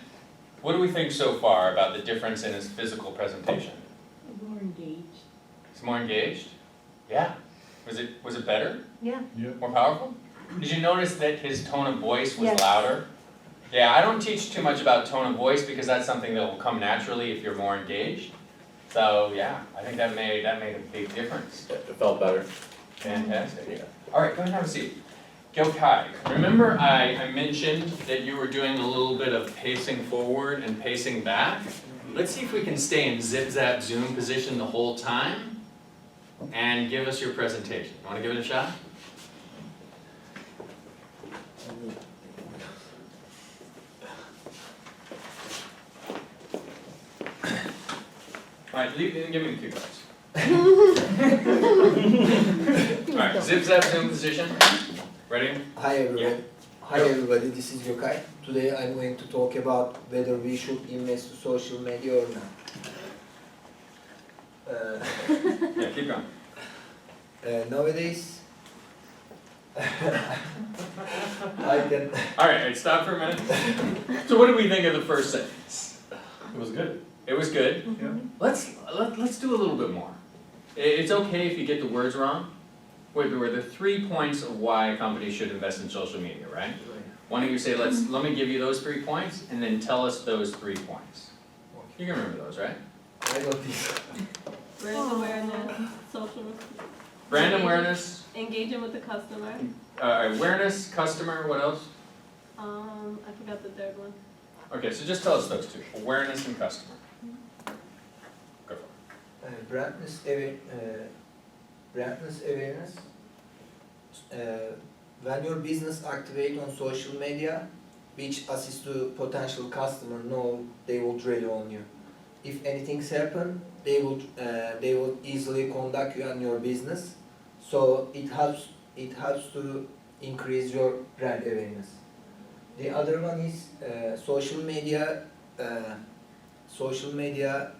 What do we think so far about the difference in his physical presentation? More engaged. Is more engaged? Yeah. Was it better? Yeah. More powerful? Did you notice that his tone of voice was Yes. louder? Yeah, I don't teach too much about tone of voice because that's something that will come naturally if you're more engaged. So yeah, I think that made a big difference. it felt better. Fantastic. Yeah. All right, go ahead and have a seat. Gyokai, remember I mentioned that you were doing a little bit of pacing forward and pacing back? Let's see if we can stay in zip zap zoom position the whole time and give us your presentation. You wanna give it a shot? Alright, give me the cue cards. Alright, zip zap zoom position. Ready? Hi everyone. Yeah. Hi everybody, this is Gökay. Today I'm going to talk about whether we should invest to social media or not. Yeah, keep going. Nowadays, I can. Alright, stop for a minute. So what do we think of the first sentence? It was good. It was good. Yeah. Let's do a little bit more. It's okay if you get the words wrong. Wait, there were the 3 points of why a company should invest in social media, right? Why don't you say, let me give you those 3 points, and then tell us those 3 points. You can remember those, right? I got this. Brand awareness, social. Brand awareness, Engaging with the customer. awareness, customer, what else? I forgot the third one. Okay, so just tell us those 2, awareness and customer. Go for it. Brandness awareness. When your business activate on social media, which assists to potential customer know they will rely on you. If anything's happen, they will easily contact you and your business. So it helps to increase your brand awareness. The other one is social media. Social media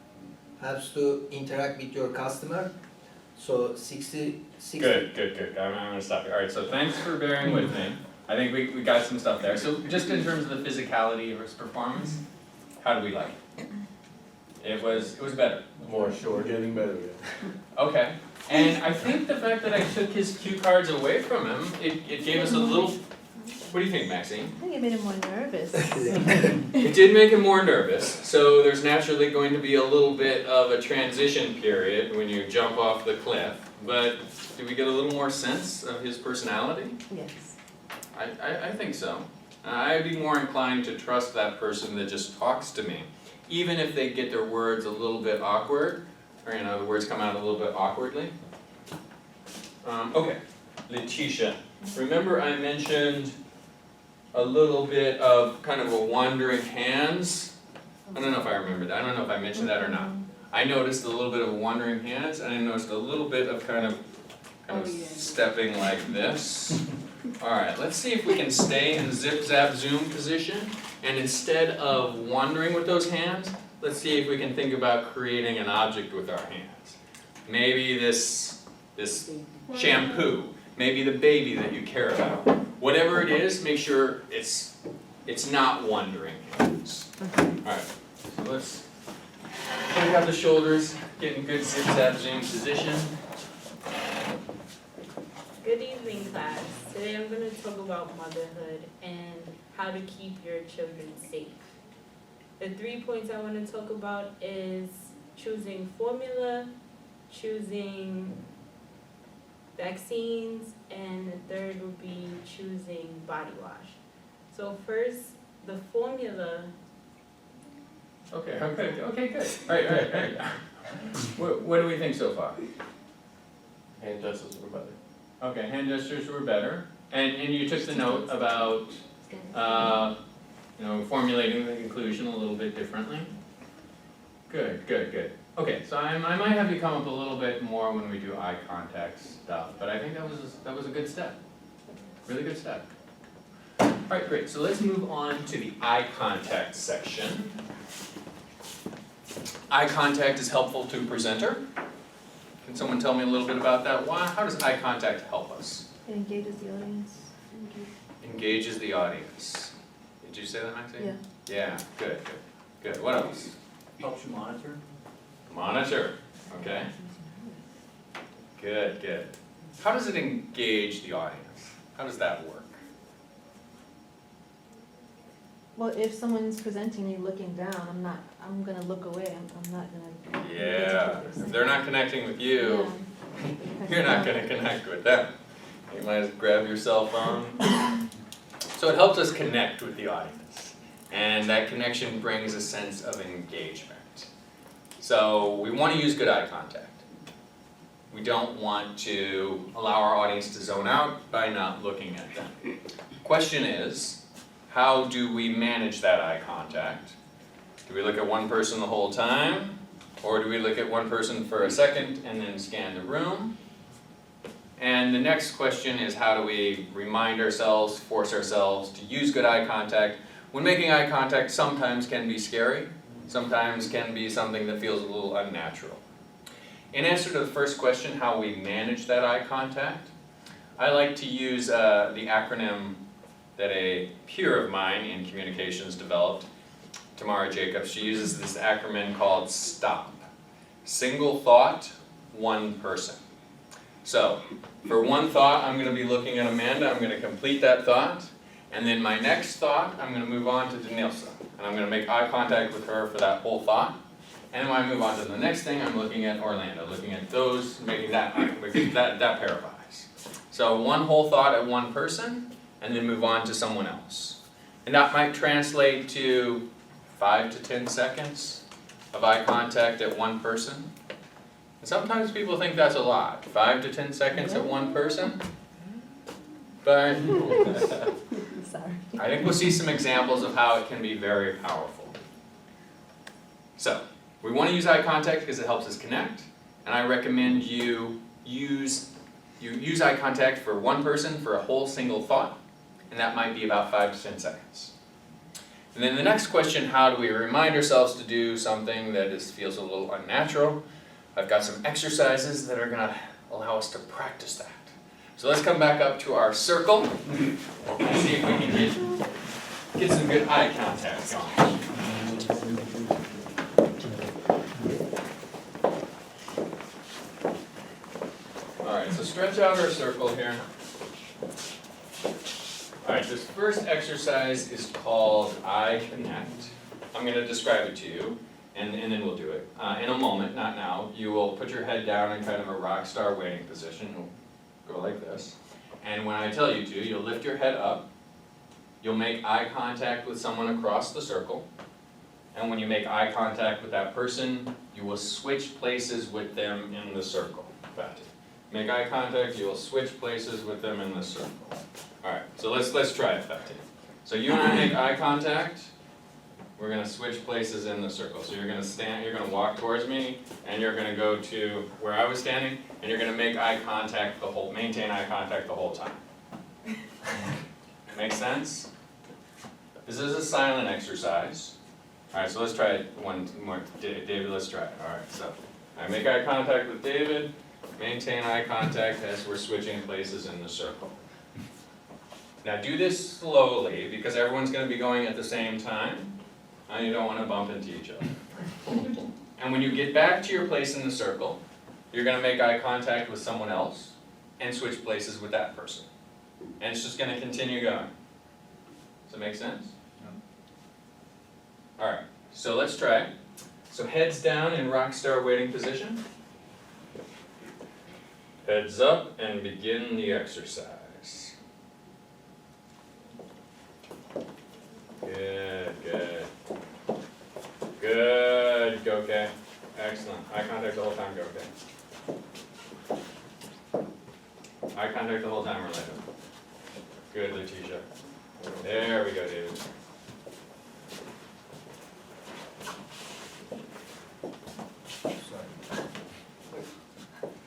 helps to interact with your customer. So 60. Good. I'm gonna stop you. Alright, so thanks for bearing with me. I think we got some stuff there. So just in terms of the physicality of his performance, how do we like it? It was better. More sure. Getting better, yeah. Okay. And I think the fact that I took his cue cards away from him, it gave us a little. What do you think, Maxine? I think it made him more nervous. It did make him more nervous, so there's naturally going to be a little bit of a transition period when you jump off the cliff. But do we get a little more sense of his personality? Yes. I think so. I'd be more inclined to trust that person that just talks to me, even if they get their words a little bit awkward, or the words come out a little bit awkwardly. Okay, Letitia, remember I mentioned a little bit of kind of a wandering hands? I don't know if I remember that, I don't know if I mentioned that or not. I noticed a little bit of wandering hands, and I noticed a little bit of kind of stepping like this. Alright, let's see if we can stay in zip zap zoom position, and instead of wandering with those hands, let's see if we can think about creating an object with our hands. Maybe this shampoo, maybe the baby that you care about. Whatever it is, make sure it's not wandering hands. Alright, so let's put out the shoulders, get in good zip zap zoom position. Good evening, class. Today I'm going to talk about motherhood and how to keep your children safe. The 3 points I want to talk about is choosing formula, choosing vaccines, and the third would be choosing body wash. So first, the formula. Okay, good. All right. What do we think so far? Hand gestures were better. Okay, hand gestures were better, and you took the note about, formulating the conclusion a little bit differently. Good. Okay, so I might have you come up a little bit more when we do eye contact stuff, but I think that was a good step. Really good step. All right, great. So let's move on to the eye contact section. Eye contact is helpful to presenter. Can someone tell me a little bit about that? How does eye contact help us? It engages the audience. Engages the audience. Did you say that, Maxine? Yeah. Yeah, good. What else? Helps you monitor. Monitor, okay. Good. How does it engage the audience? How does that work? Well, if someone's presenting and you're looking down, I'm gonna look away, I'm not gonna. Yeah, if they're not connecting with you, you're not gonna connect with them. You might as well grab your cell phone. So it helps us connect with the audience, and that connection brings a sense of engagement. So we want to use good eye contact. We don't want to allow our audience to zone out by not looking at them. Question is, how do we manage that eye contact? Do we look at one person the whole time? Or do we look at one person for a second and then scan the room? And the next question is, how do we remind ourselves, force ourselves to use good eye contact? When making eye contact sometimes can be scary, sometimes can be something that feels a little unnatural. In answer to the first question, how we manage that eye contact, I like to use the acronym that a peer of mine in communications developed, Tamara Jacobs. She uses this acronym called STOP. Single thought, one person. So, for one thought, I'm going to be looking at Amanda, I'm going to complete that thought, and then my next thought, I'm going to move on to Denilsa, and I'm going to make eye contact with her for that whole thought. And when I move on to the next thing, I'm looking at Orlando, looking at those, making that pair of eyes. So one whole thought at one person, and then move on to someone else. And that might translate to 5 to 10 seconds of eye contact at one person. And sometimes people think that's a lot, 5 to 10 seconds at one person. But Sorry. I think we'll see some examples of how it can be very powerful. So, we want to use eye contact because it helps us connect, and I recommend you use eye contact for one person for a whole single thought, and that might be about 5 to 10 seconds. And then the next question, how do we remind ourselves to do something that feels a little unnatural? I've got some exercises that are going to allow us to practice that. So let's come back up to our circle and see if we can get some good eye contact going. Alright, so stretch out our circle here. Alright, this first exercise is called Eye Connect. I'm going to describe it to you, and then we'll do it. In a moment, not now, you will put your head down in kind of a rock star waiting position. You'll go like this. And when I tell you to, you'll lift your head up. You'll make eye contact with someone across the circle. And when you make eye contact with that person, you will switch places with them in the circle. Fatih. Make eye contact, you will switch places with them in the circle. Alright, so let's try it, Fatih. So you and I make eye contact. We're going to switch places in the circle. So you're going to walk towards me, and you're going to go to where I was standing, and you're going to make eye contact maintain eye contact the whole time. Make sense? This is a silent exercise. Alright, so let's try it one more. David, let's try it. Alright, so I make eye contact with David, maintain eye contact as we're switching places in the circle. Now do this slowly, because everyone's going to be going at the same time. And you don't want to bump into each other. And when you get back to your place in the circle, you're going to make eye contact with someone else and switch places with that person. And it's just going to continue going. Does that make sense? Yeah. Alright, so let's try. So heads down in rock star waiting position. Heads up and begin the exercise. Good, good. Good, go okay. Excellent. Eye contact the whole time, go okay. Eye contact the whole time, Orlando. Good, Letitia. There we go, David. Sorry.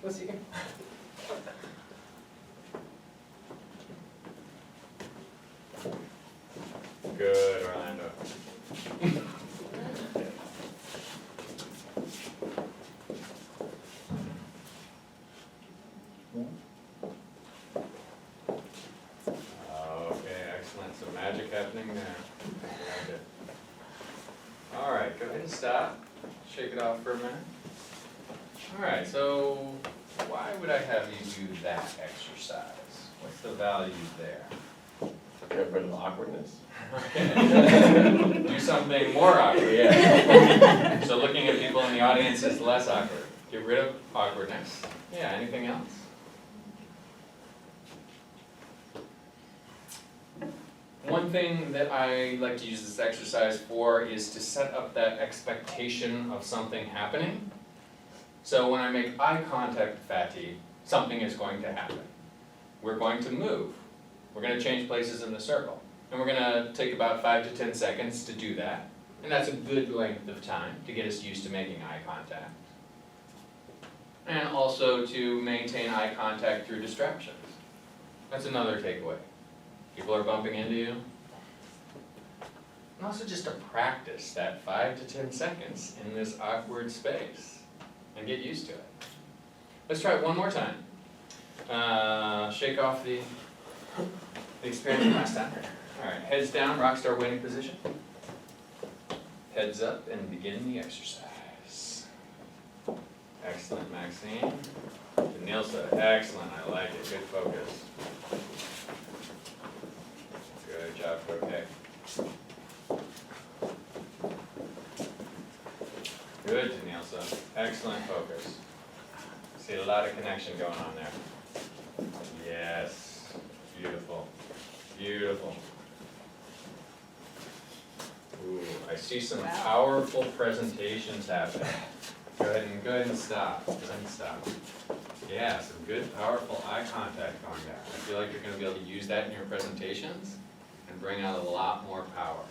What's your? Good, Orlando. Okay, excellent. Some magic happening there. I like it. All right, go ahead and stop. Shake it off for a minute. All right, so why would I have you do that exercise? What's the value there? Get rid of the awkwardness. Okay. Do something more awkward, yeah. So looking at people in the audience is less awkward. Get rid of awkwardness. Yeah, anything else? One thing that I like to use this exercise for is to set up that expectation of something happening. So when I make eye contact with Fatih, something is going to happen. We're going to move. We're going to change places in the circle. And we're going to take about 5 to 10 seconds to do that. And that's a good length of time to get us used to making eye contact. And also to maintain eye contact through distractions. That's another takeaway. People are bumping into you. And also just to practice that 5 to 10 seconds in this awkward space and get used to it. Let's try it one more time. Shake off the experience from last time. All right, heads down, rockstar waiting position. Heads up and begin the exercise. Excellent, Maxine. Nilsa, excellent, I like it, good focus. Good job, okay. Good, Nilsa, excellent focus. See a lot of connection going on there. Yes, beautiful, beautiful. Ooh, I see some powerful presentations happening. Go ahead and stop. Go ahead and stop. Yeah, some good, powerful eye contact going there. I feel like you're going to be able to use that in your presentations and bring out a lot more power.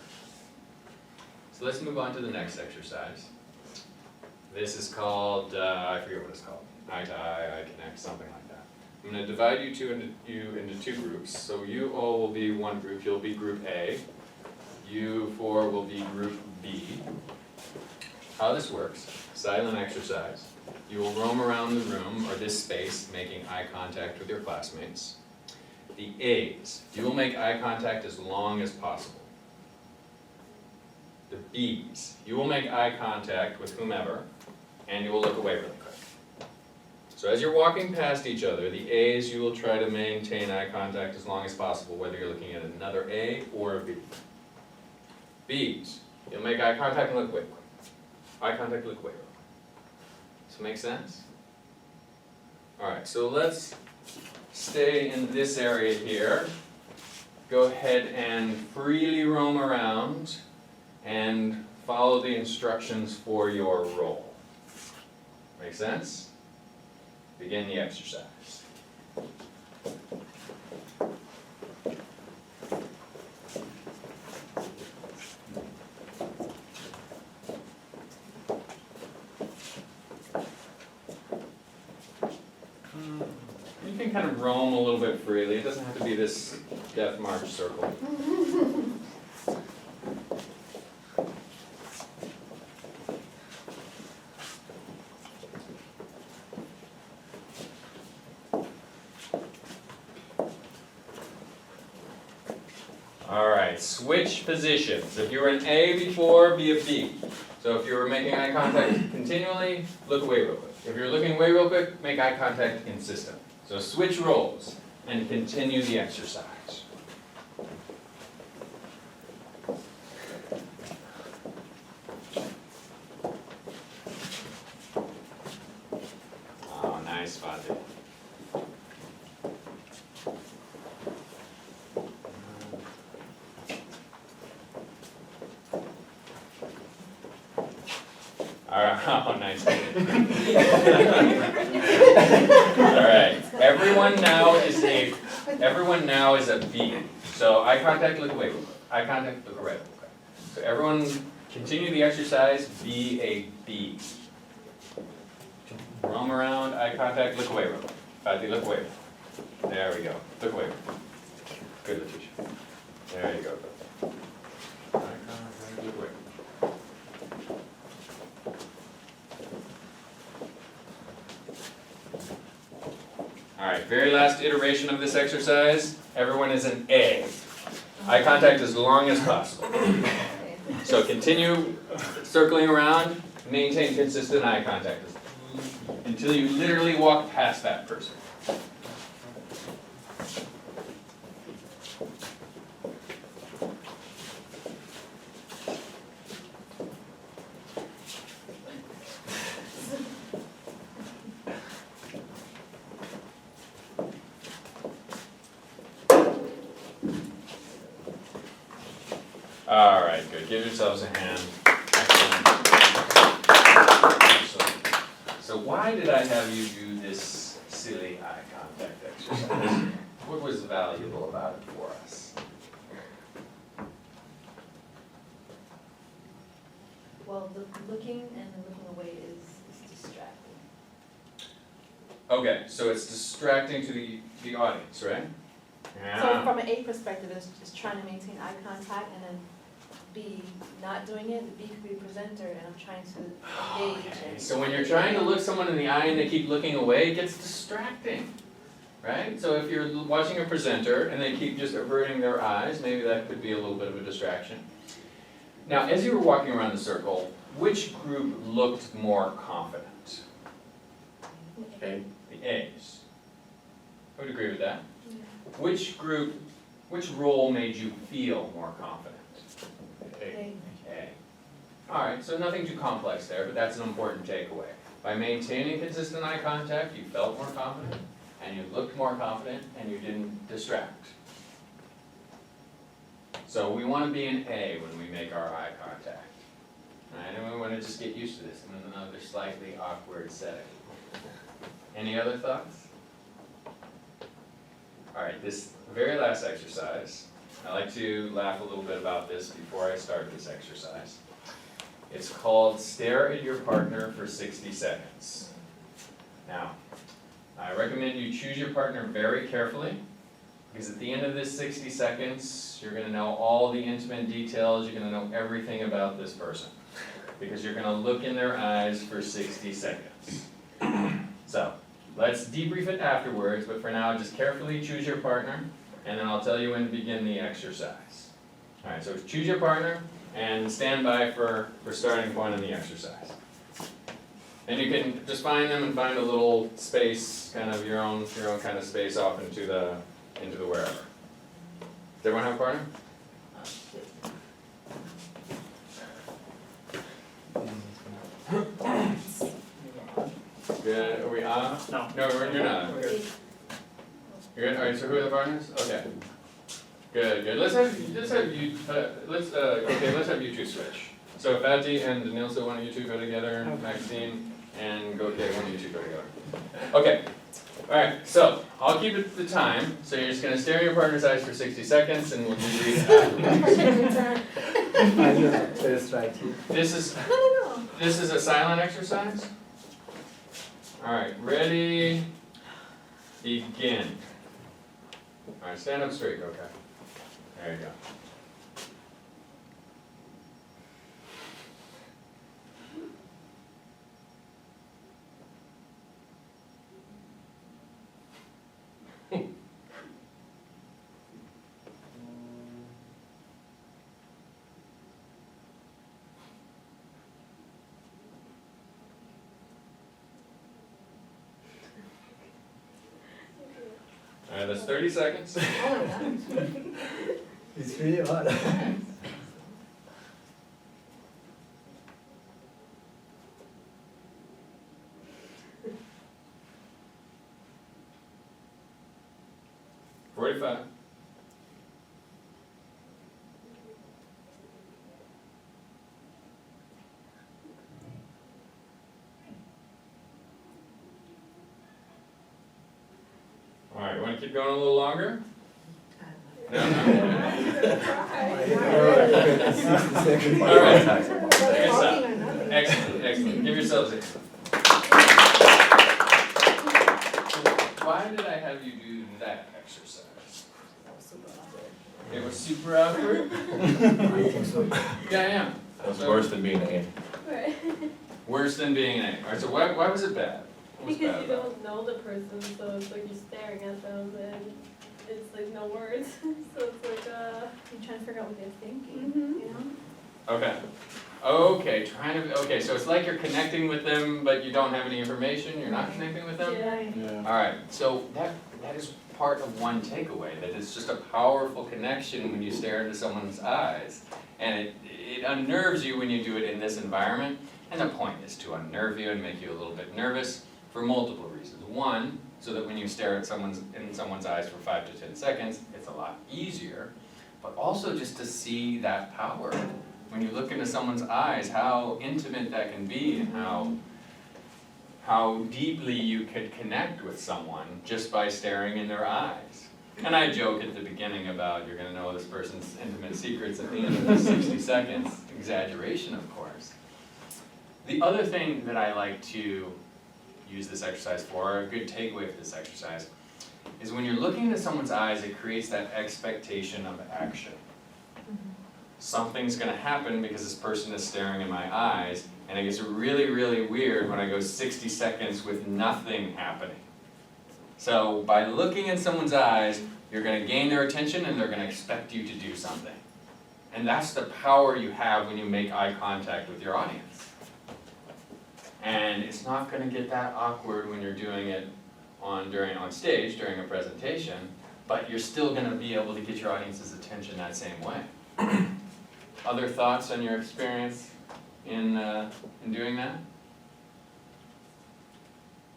So let's move on to the next exercise. This is called, I forget what it's called. Eye to eye, eye connect, something like that. I'm going to divide you into two groups. So you all will be one group. You'll be group A. You four will be group B. How this works, silent exercise. You will roam around the room or this space making eye contact with your classmates. The A's, you will make eye contact as long as possible. The B's, you will make eye contact with whomever and you will look away really quick. So as you're walking past each other, the A's, you will try to maintain eye contact as long as possible, whether you're looking at another A or a B. B's, you'll make eye contact and look away quick. Eye contact, look away real quick. Does that make sense? Alright, so let's stay in this area here. Go ahead and freely roam around and follow the instructions for your role. Make sense? Begin the exercise. You can kind of roam a little bit freely. It doesn't have to be this death march circle. Alright, switch positions. If you were an A before, be a B. So if you were making eye contact continually, look away real quick. If you're looking away real quick, make eye contact consistent. So switch roles and continue the exercise. Oh, nice, Fatih. Alright, oh, nice. Alright, everyone now is a B. So eye contact, look away. Eye contact, look away. Okay. So everyone continue the exercise, be a B. Roam around, eye contact, look away, Room. Fatih, look away. There we go. Look away. Good, Letitia. There you go. Eye contact, look away. Alright, very last iteration of this exercise. Everyone is an A. Eye contact as long as possible. So continue circling around, maintain consistent eye contact until you literally walk past that person. All right, good. Give yourselves a hand. Excellent. So why did I have you do this silly eye contact exercise? What was valuable about it for us? Well, the looking and the looking away is distracting. Okay, so it's distracting to the audience, right? So from an A perspective, it's trying to maintain eye contact, and then B, not doing it, B could be a presenter, and I'm trying to engage. Okay, so when you're trying to look someone in the eye and they keep looking away, it gets distracting, right? So if you're watching a presenter and they keep just averting their eyes, maybe that could be a little bit of a distraction. Now, as you were walking around the circle, which group looked more confident? Okay. The A's. I would agree with that. Which group, which role made you feel more confident? A. A. Alright, so nothing too complex there, but that's an important takeaway. By maintaining consistent eye contact, you felt more confident, and you looked more confident, and you didn't distract. So we want to be an A when we make our eye contact. Alright, and we want to just get used to this in another slightly awkward setting. Any other thoughts? Alright, this very last exercise, I like to laugh a little bit about this before I start this exercise. It's called stare at your partner for 60 seconds. Now, I recommend you choose your partner very carefully, because at the end of this 60 seconds, you're going to know all the intimate details, you're going to know everything about this person, because you're going to look in their eyes for 60 seconds. So, let's debrief it afterwards, but for now, just carefully choose your partner, and then I'll tell you when to begin the exercise. Alright, so choose your partner, and stand by for starting point in the exercise. And you can just find them and find a little space, kind of your own kind of space off into the wherever. Does everyone have a partner? Good, are we on? No. No, you're not. You're good, alright, so who are the partners? Okay. Good. Let's have you two switch. So Fatih and Nilsa, why don't you two go together, Maxine and Gokay, why don't you two go together? Okay, alright, so I'll keep it the time, so you're just gonna stare in your partner's eyes for 60 seconds and we'll debrief afterwards. This is a silent exercise. Alright, ready, begin. Alright, stand up straight, Gokay. There you go. Alright, that's 30 seconds. It's really hard. $45. wanna keep going a little longer? No, no? All right. Good stuff. Excellent, excellent. Give yourselves a. Why did I have you do that exercise? It was super awkward? Yeah. It was worse than being an Right. Worse than being an A. Alright, so why was it bad? What was Because bad you about it? don't know the person, so it's like you're staring at them and it's like no words. So it's like, You're trying to figure out what they're thinking, Mhm. you know? Okay. Okay, so it's like you're connecting with them, but you don't have any information, you're not connecting with them? yeah. Yeah. Alright, so that is part of one takeaway, that it's just a powerful connection when you stare into someone's eyes. And it unnerves you when you do it in this environment, and the point is to unnerve you and make you a little bit nervous for multiple reasons. One, so that when you stare at someone's eyes for 5 to 10 seconds, it's a lot easier, but also just to see that power. When you look into someone's eyes, how intimate that can be and how deeply you could connect with someone just by staring in their eyes. And I joke at the beginning about you're gonna know this person's intimate secrets at the end of the 60 seconds. Exaggeration, of course. The other thing that I like to use this exercise for, a good takeaway for this exercise, is when you're looking into someone's eyes, it creates that expectation of action. Something's gonna happen because this person is staring in my eyes, and it gets really, really weird when I go 60 seconds with nothing happening. So by looking in someone's eyes, you're gonna gain their attention and they're gonna expect you to do something. And that's the power you have when you make eye contact with your audience. And it's not gonna get that awkward when you're doing it on stage during a presentation, but you're still gonna be able to get your audience's attention that same way. Other thoughts on your experience in doing that?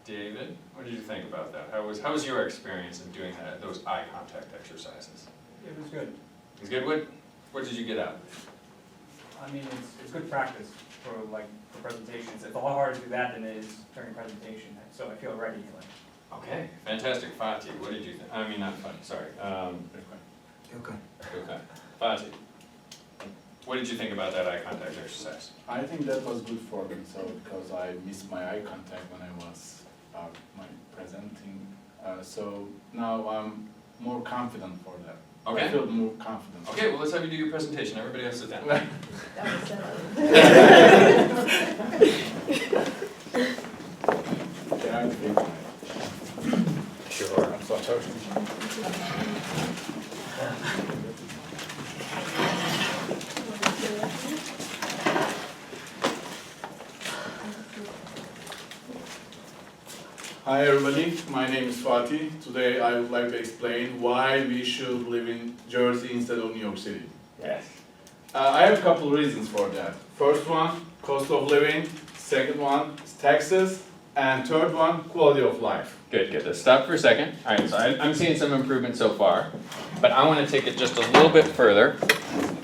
David, what did you think about that? How was your experience in doing those eye contact exercises? It was good. It was good. What did you get out of it? I mean, it's good practice for presentations. It's a lot harder to do that than it is during presentation, so I feel ready. Okay, fantastic. Fatih, what did you think? I mean, not Fatih, sorry. Okay. Okay. Fatih, what did you think about that eye contact exercise? I think that was good for me, so because I missed my eye contact when I was presenting, so now I'm more confident for that. I Okay. feel more confident. Okay, well, let's have you do your presentation. Everybody else sit down. That was Can I take my? Sure. I'm sorry. Hi everybody, my name is Fatih. Today I would like to explain why we should live in Jersey instead of New York City. Yes. I have a couple reasons for that. First one, cost of living. Second one is taxes. And third one, quality of life. Good. Let's stop for a second. All right, so I'm seeing some improvement so far, but I want to take it just a little bit further.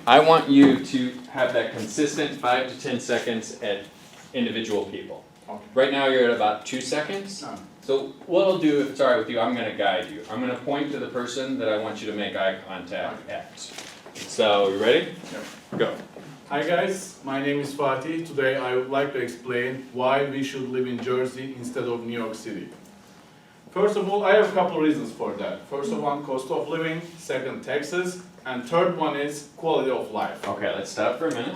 I want you to have that consistent 5 to 10 seconds at individual people. Okay. Right now you're at about 2 seconds. No. So what I'll do, if it's all right with you, I'm going to guide you. I'm going to point to the person that I want you to make eye contact at. So, you ready? Yep. Go. Hi guys, my name is Fatih. Today I would like to explain why we should live in Jersey instead of New York City. First of all, I have a couple reasons for that. First of all, cost of living. Second, taxes. And third one is quality of life. Okay, let's stop for a minute.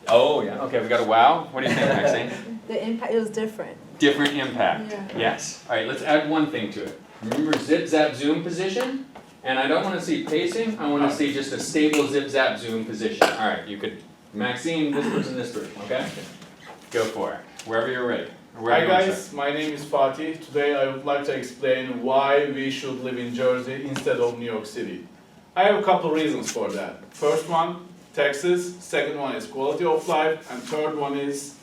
Oh, yeah. Okay, we got a wow. What do you think, Maxine? The impact, it was different. Different impact. Yeah. Yes. All right, let's add one thing to it. Remember zip, zap, zoom position? And I don't want to see pacing. I want to see just a stable zip, zap, zoom position. All right, you could, Maxine, this person, okay? Go for it. Wherever you're ready. Hi guys, my name is Fatih. Today I would like to explain why we should live in Jersey instead of New York City. I have a couple reasons for that. First one, taxes. Second one is quality of life. And third one is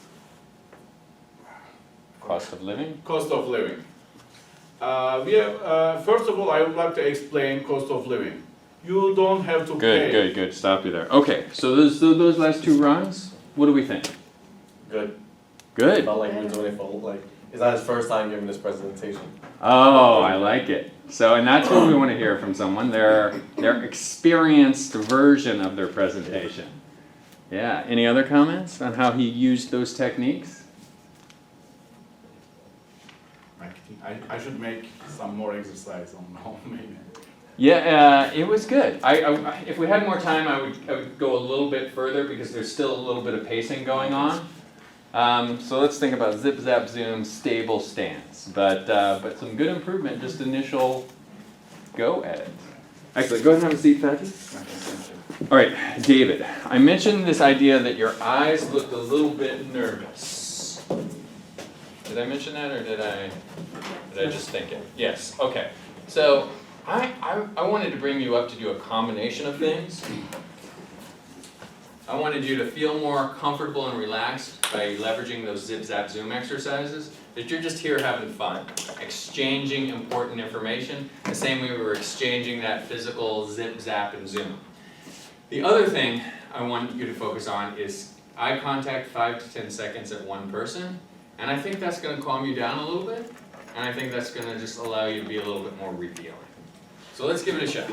Cost of living? cost of living. First of all, I would like to explain cost of living. You don't have to pay. Good. Stop you there. Okay, so those last two rungs, what do we think? Good. Good. Felt like he was doing it for, like, it's not his first time giving this presentation. Oh, I like it. So, and that's what we want to hear from someone, their experienced version of their presentation. Yeah, any other comments on how he used those techniques? I should make some more exercise on home maybe. Yeah, it was good. If we had more time, I would go a little bit further because there's still a little bit of pacing going on. So let's think about zip, zap, zoom, stable stance. But some good improvement, just initial go at it. Excellent. Go ahead and have a seat, Patrick. All right, David. I mentioned this idea that your eyes looked a little bit nervous. Did I mention that, or did I just think it? Yes. Okay. So I wanted to bring you up to do a combination of things. I wanted you to feel more comfortable and relaxed by leveraging those zip, zap, zoom exercises. That you're just here having fun, exchanging important information, the same way we were exchanging that physical zip, zap, and zoom. The other thing I want you to focus on is eye contact 5 to 10 seconds at one person, and I think that's going to calm you down a little bit, and I think that's going to just allow you to be a little bit more revealing. So let's give it a shot.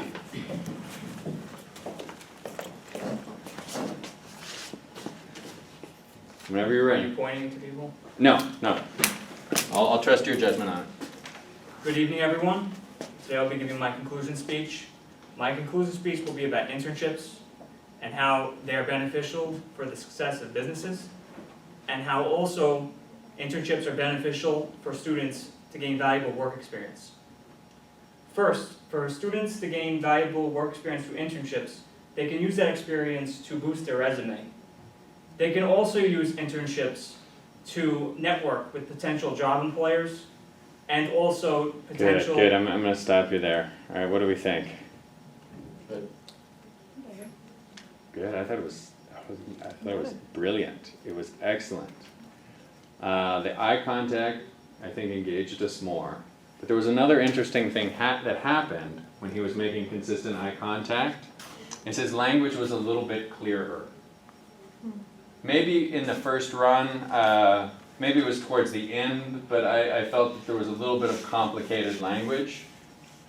Whenever you're Are ready. you pointing to people? No. I'll trust your judgment on it. Good evening, everyone. Today I'll be giving my conclusion speech. My conclusion speech will be about internships and how they are beneficial for the success of businesses, and how also internships are beneficial for students to gain valuable work experience. First, for students to gain valuable work experience through internships, they can use that experience to boost their resume. They can also use internships to network with potential job employers and also potential... Good. I'm going to stop you there. All right, what do we think? Good. I thought it was brilliant. It was excellent. The eye contact, I think, engaged us more. But there was another interesting thing that happened when he was making consistent eye contact. Is his language was a little bit clearer. Maybe in the first run, maybe it was towards the end, but I felt that there was a little bit of complicated language.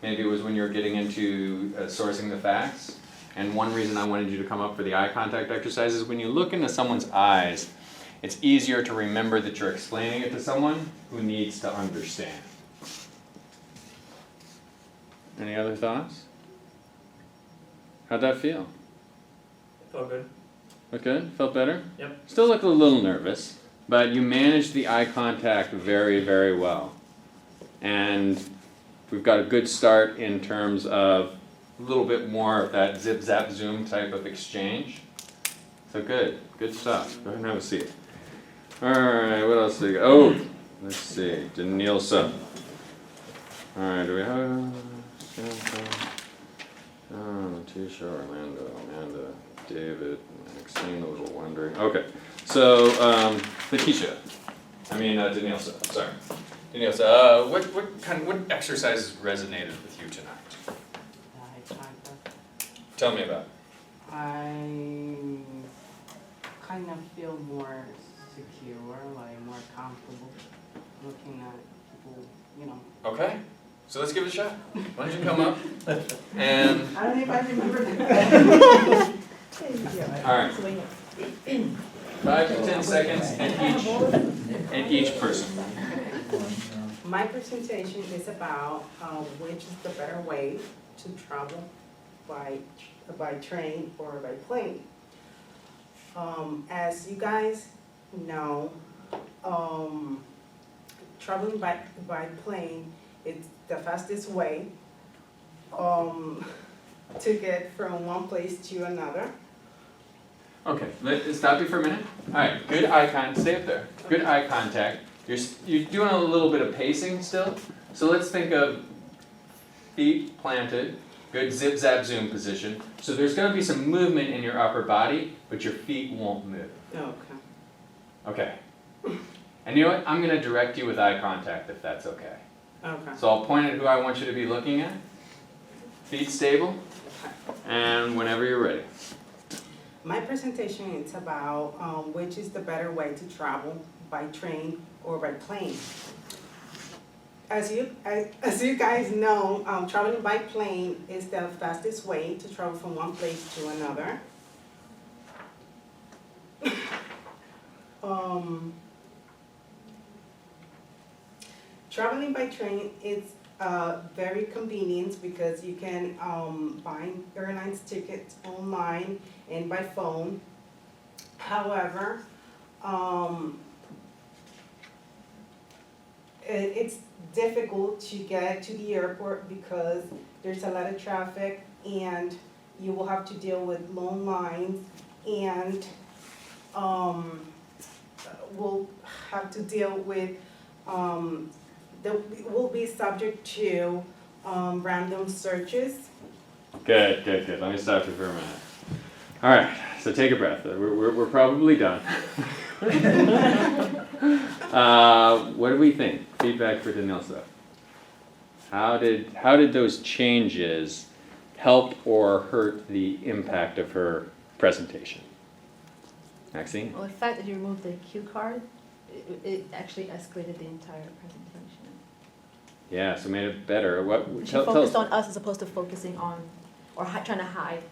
Maybe it was when you were getting into sourcing the facts. And one reason I wanted you to come up for the eye contact exercise is when you look into someone's eyes, it's easier to remember that you're explaining it to someone who needs to understand. Any other thoughts? How'd that feel? Felt good. Look good? Felt better? Yep. Still looked a little nervous, but you managed the eye contact very, very well. And we've got a good start in terms of a little bit more of that zip, zap, zoom type of exchange. So good stuff. Go ahead and have a seat. All right, what else do we got? Oh, let's see, Danielsa. All right, do we have Tisha, Orlando, Amanda, David, Maxine, those were wondering. Okay, so Danielsa, sorry. Danielsa, what exercises resonated with you tonight? Tell me about it. I kind of feel more secure, like more comfortable looking at people, you know. Okay, so let's give it a shot. Why don't you come up and... I don't know if I remember that. All right. 5 to 10 seconds and each person. My presentation is about which is the better way to travel by train or by plane. As you guys know, traveling by plane is the fastest way to get from one place to another. Okay, let's stop you for a minute. All right, good eye contact. Stay up there. Good eye contact. You're doing a little bit of pacing still. So let's think of feet planted. Good zip, zap, zoom position. So there's going to be some movement in your upper body, but your feet won't move. Okay. Okay. And you know what? I'm going to direct you with eye contact if that's okay. Okay. So I'll point at who I want you to be looking at. Feet stable. And whenever you're ready. My presentation is about which is the better way to travel by train or by plane. as you guys know, traveling by plane is the fastest way to travel from one place to another. Traveling by train is very convenient because you can buy airlines tickets online and by phone. However, it's difficult to get to the airport because there's a lot of traffic and you will have to deal with long lines and we'll have to deal with, we'll be subject to random searches. Good. Let me stop you for a minute. All right, so take a breath. We're probably done. What do we think? Feedback for Danilza. How did those changes help or hurt the impact of her presentation? Maxine? Well, the fact that you removed the cue card, it actually escalated the entire presentation. Yeah, so made it better. She focused on us as opposed to focusing on, or trying to hide.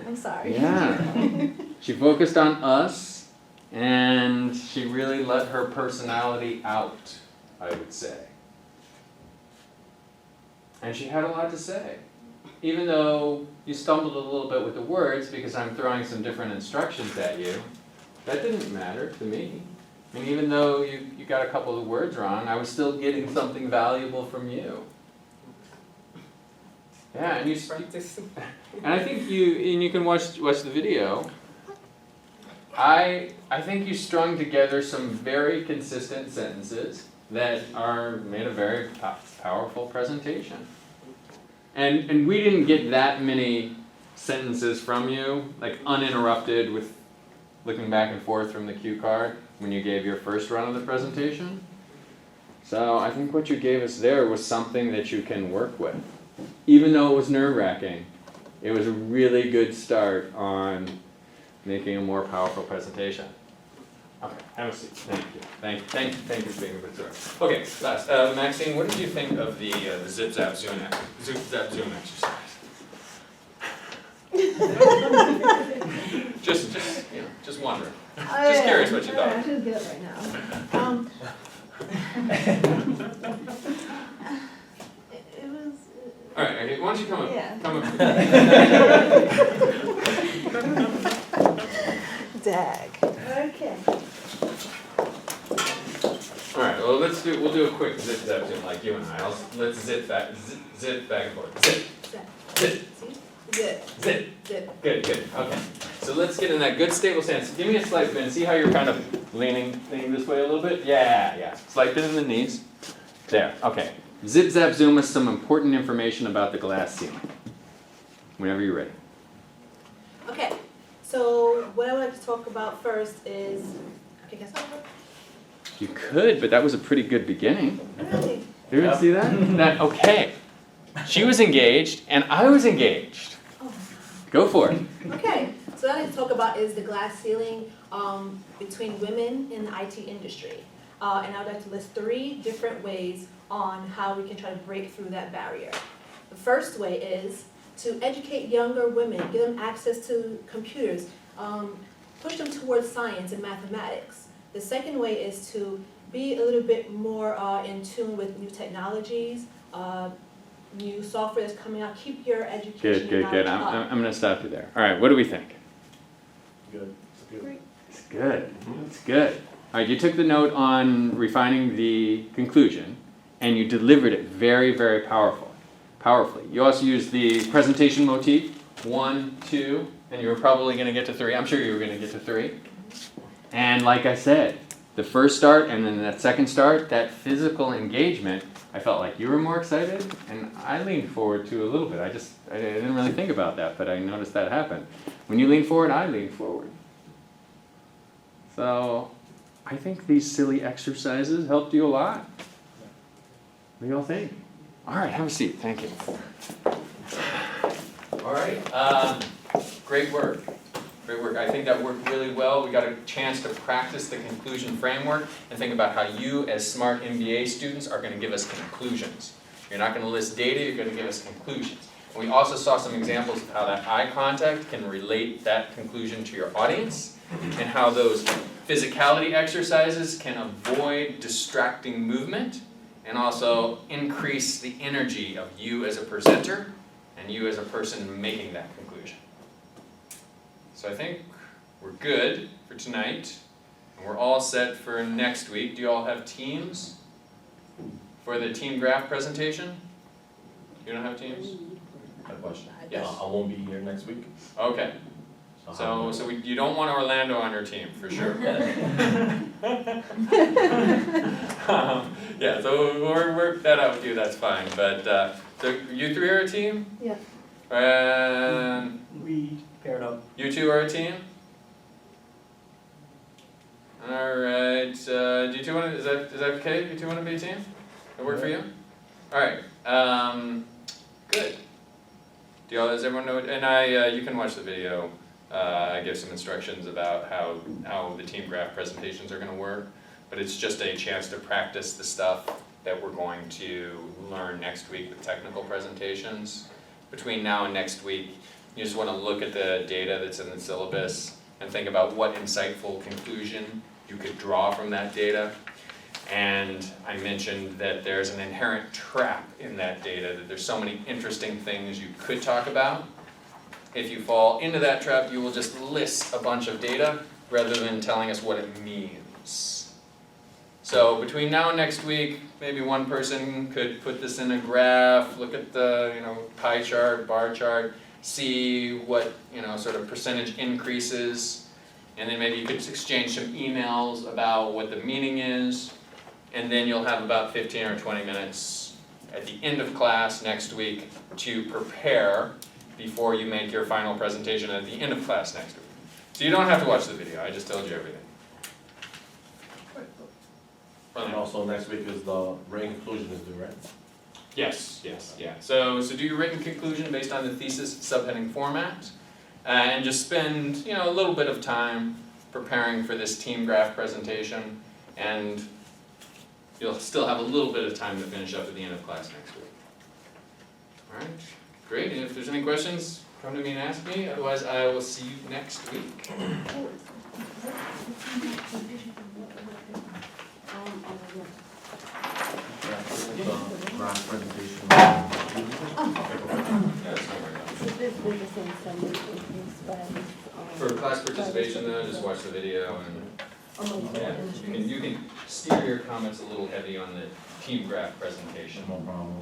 I'm sorry. Yeah. She focused on us, and she really let her personality out, I would say. And she had a lot to say. Even though you stumbled a little bit with the words because I'm throwing some different instructions at you, that didn't matter to me. I mean, even though you got a couple of words wrong, I was still getting something valuable from you. Yeah, and and I think you can watch the video. I think you strung together some very consistent sentences that made a very powerful presentation. And we didn't get that many sentences from you, like uninterrupted with looking back and forth from the cue card when you gave your first run of the presentation. So I think what you gave us there was something that you can work with. Even though it was nerve-wracking, it was a really good start on making a more powerful presentation. Okay, have a seat. Thank you. Thank you for being a bit thorough. Okay, last. Maxine, what did you think of the Zip Zap Zoom exercise? just wondering. Just curious what you thought. I should get it right now. It was. All right, okay, why don't you come up? Yeah. Come up. Dag. Okay. All right. Well, we'll do a quick zip zap zoom like you and I. Let's zip back and forth. Zip. Good. Okay. So let's get in that good stable stance. Give me a slight bend. See how you're kind of leaning this way a little bit? Yeah. Slight bend in the knees. There. Okay. Zip zap zoom us some important information about the glass ceiling. Whenever you're ready. Okay, so what I would like to talk about first is, okay, guess what? You could, but that was a pretty good beginning. Really? You didn't see that? Okay. She was engaged, and I was engaged. Oh. Go for it. Okay, so what I'd like to talk about is the glass ceiling between women in the IT industry. And I would like to list 3 different ways on how we can try to break through that barrier. The first way is to educate younger women, give them access to computers, push them towards science and mathematics. The second way is to be a little bit more in tune with new technologies, new software that's coming out. Keep your education Good. knowledge up. I'm going to stop you there. All right, what do we think? Good. It's good. All right, you took the note on refining the conclusion, and you delivered it very, very powerfully. You also used the presentation motif, 1, 2, and you were probably going to get to 3. I'm sure you were going to get to 3. And like I said, the first start and then that second start, that physical engagement, I felt like you were more excited, and I leaned forward too a little bit. I didn't really think about that, but I noticed that happen. When you lean forward, I lean forward. So I think these silly exercises helped you a lot. What do you all think? All right, have a seat. Thank you. All right, great work. Great work. I think that worked really well. We got a chance to practice the conclusion framework and think about how you, as smart MBA students, are going to give us conclusions. You're not going to list data, you're going to give us conclusions. And we also saw some examples of how that eye contact can relate that conclusion to your audience, and how those physicality exercises can avoid distracting movement and also increase the energy of you as a presenter and you as a person making that conclusion. So I think we're good for tonight, and we're all set for next week. Do you all have teams for the team graph presentation? You don't have teams? I have a question. Yes. I won't be here next week. Okay. So you don't want Orlando on your team, for sure. Yeah, so we'll work that out with you, that's fine. But, so you three are a team? Yeah. And We paired up. you two are a team? Alright, do you two wanna, is that okay? You two wanna be a team? That work for you? Alright, good. Do y'all, does everyone know, and you can watch the video. I give some instructions about how the team graph presentations are gonna work, but it's just a chance to practice the stuff that we're going to learn next week with technical presentations. Between now and next week, you just wanna look at the data that's in the syllabus and think about what insightful conclusion you could draw from that data. And I mentioned that there's an inherent trap in that data, that there's so many interesting things you could talk about. If you fall into that trap, you will just list a bunch of data rather than telling us what it means. So between now and next week, maybe one person could put this in a graph, look at the pie chart, bar chart, see what sort of percentage increases, and then maybe you could exchange some emails about what the meaning is, and then you'll have about 15 or 20 minutes at the end of class next week to prepare before you make your final presentation at the end of class next week. So you don't have to watch the video, I just told you everything. And also next week is the written conclusion is due, right? Yes, yeah. So do your written conclusion based on the thesis subheading format, and just spend a little bit of time preparing for this team graph presentation, and you'll still have a little bit of time to finish up at the end of class next week. Alright, great, and if there's any questions, come to me and ask me, otherwise I will see you next week. Graph presentation. Yeah, that's not worry about it. For class participation though, just watch the video and yeah, you can steer your comments a little heavy on the team graph presentation. No problem.